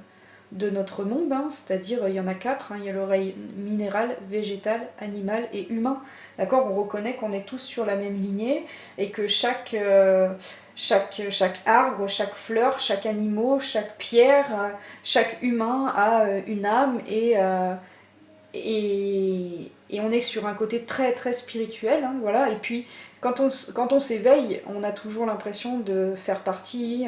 Speaker 1: de notre monde, hein, c'est-à-dire il y en a quatre, hein, il y a le règne minéral, végétal, animal et humain. D'accord, on reconnaît qu'on est tous sur la même lignée et que chaque arbre, chaque fleur, chaque animal, chaque pierre, chaque humain a une âme et on est sur un côté très très spirituel, hein, voilà. Et puis quand on s'éveille, on a toujours l'impression de faire partie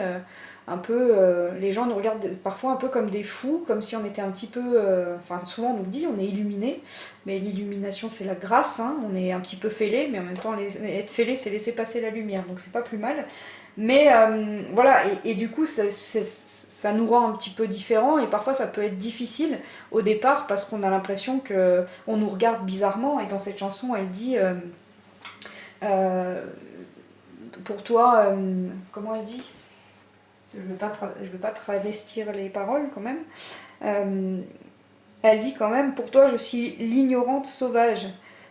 Speaker 1: un peu. Les gens nous regardent parfois un peu comme des fous, comme si on était un petit peu. Enfin, souvent on nous dit on est illuminé, mais l'illumination c'est la grâce, hein, on est un petit peu fêlé, mais en même temps être fêlé c'est laisser passer la lumière, donc c'est pas plus mal. Mais voilà, et du coup ça nous rend un petit peu différents et parfois ça peut être difficile au départ parce qu'on a l'impression qu'on nous regarde bizarrement et dans cette chanson elle dit euh, pour toi, comment elle dit, je veux pas travestir les paroles quand même, euh, elle dit quand même pour toi je suis l'ignorante sauvage.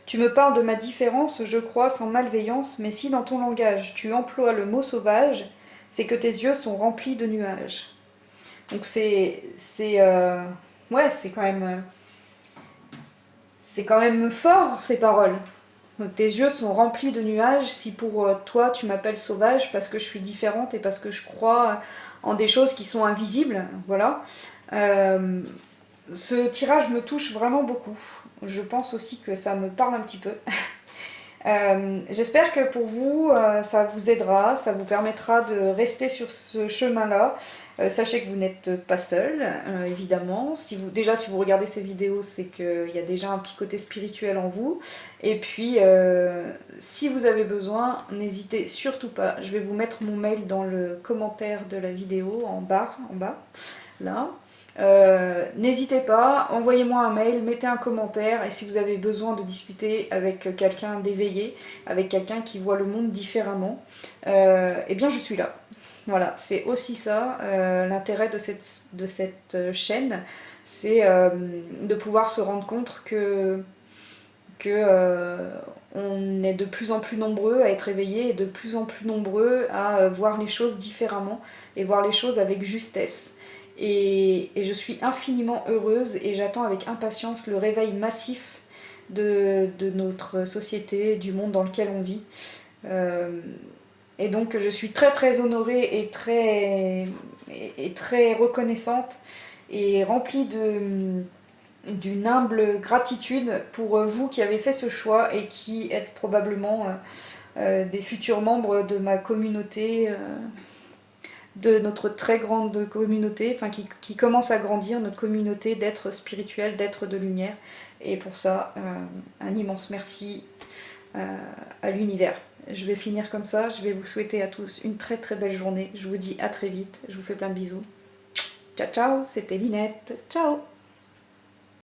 Speaker 1: Tu me parles de ma différence, je crois, sans malveillance, mais si dans ton langage tu emploies le mot sauvage, c'est que tes yeux sont remplis de nuages. Donc ouais, c'est quand même fort ces paroles. Donc tes yeux sont remplis de nuages si pour toi tu m'appelles sauvage parce que je suis différente et parce que je crois en des choses qui sont invisibles, voilà. Euh, Ce tirage me touche vraiment beaucoup. Je pense aussi que ça me parle un petit peu. J'espère que pour vous, ça vous aidera, ça vous permettra de rester sur ce chemin-là. Sachez que vous n'êtes pas seul, évidemment. Déjà, si vous regardez ces vidéos, c'est qu'il y a déjà un petit côté spirituel en vous. Et puis, si vous avez besoin, n'hésitez surtout pas. Je vais vous mettre mon mail dans le commentaire de la vidéo, en bas, là. N'hésitez pas, envoyez-moi un mail, mettez un commentaire et si vous avez besoin de discuter avec quelqu'un d'éveillé, avec quelqu'un qui voit le monde différemment, eh bien je suis là. Voilà, c'est aussi ça l'intérêt de cette chaîne, c'est de pouvoir se rendre compte que on est de plus en plus nombreux à être éveillés et de plus en plus nombreux à voir les choses différemment et voir les choses avec justesse. Et je suis infiniment heureuse et j'attends avec impatience le réveil massif de notre société, du monde dans lequel on vit. Et donc je suis très très honorée et très reconnaissante et remplie d'une humble gratitude pour vous qui avez fait ce choix et qui êtes probablement des futurs membres de ma communauté, de notre très grande communauté, enfin qui commence à grandir, notre communauté d'êtres spirituels, d'êtres de lumière. Et pour ça, un immense merci à l'univers. Je vais finir comme ça, je vais vous souhaiter à tous une très très belle journée. Je vous dis à très vite, je vous fais plein de bisous. Ciao ciao, c'était Linette, ciao.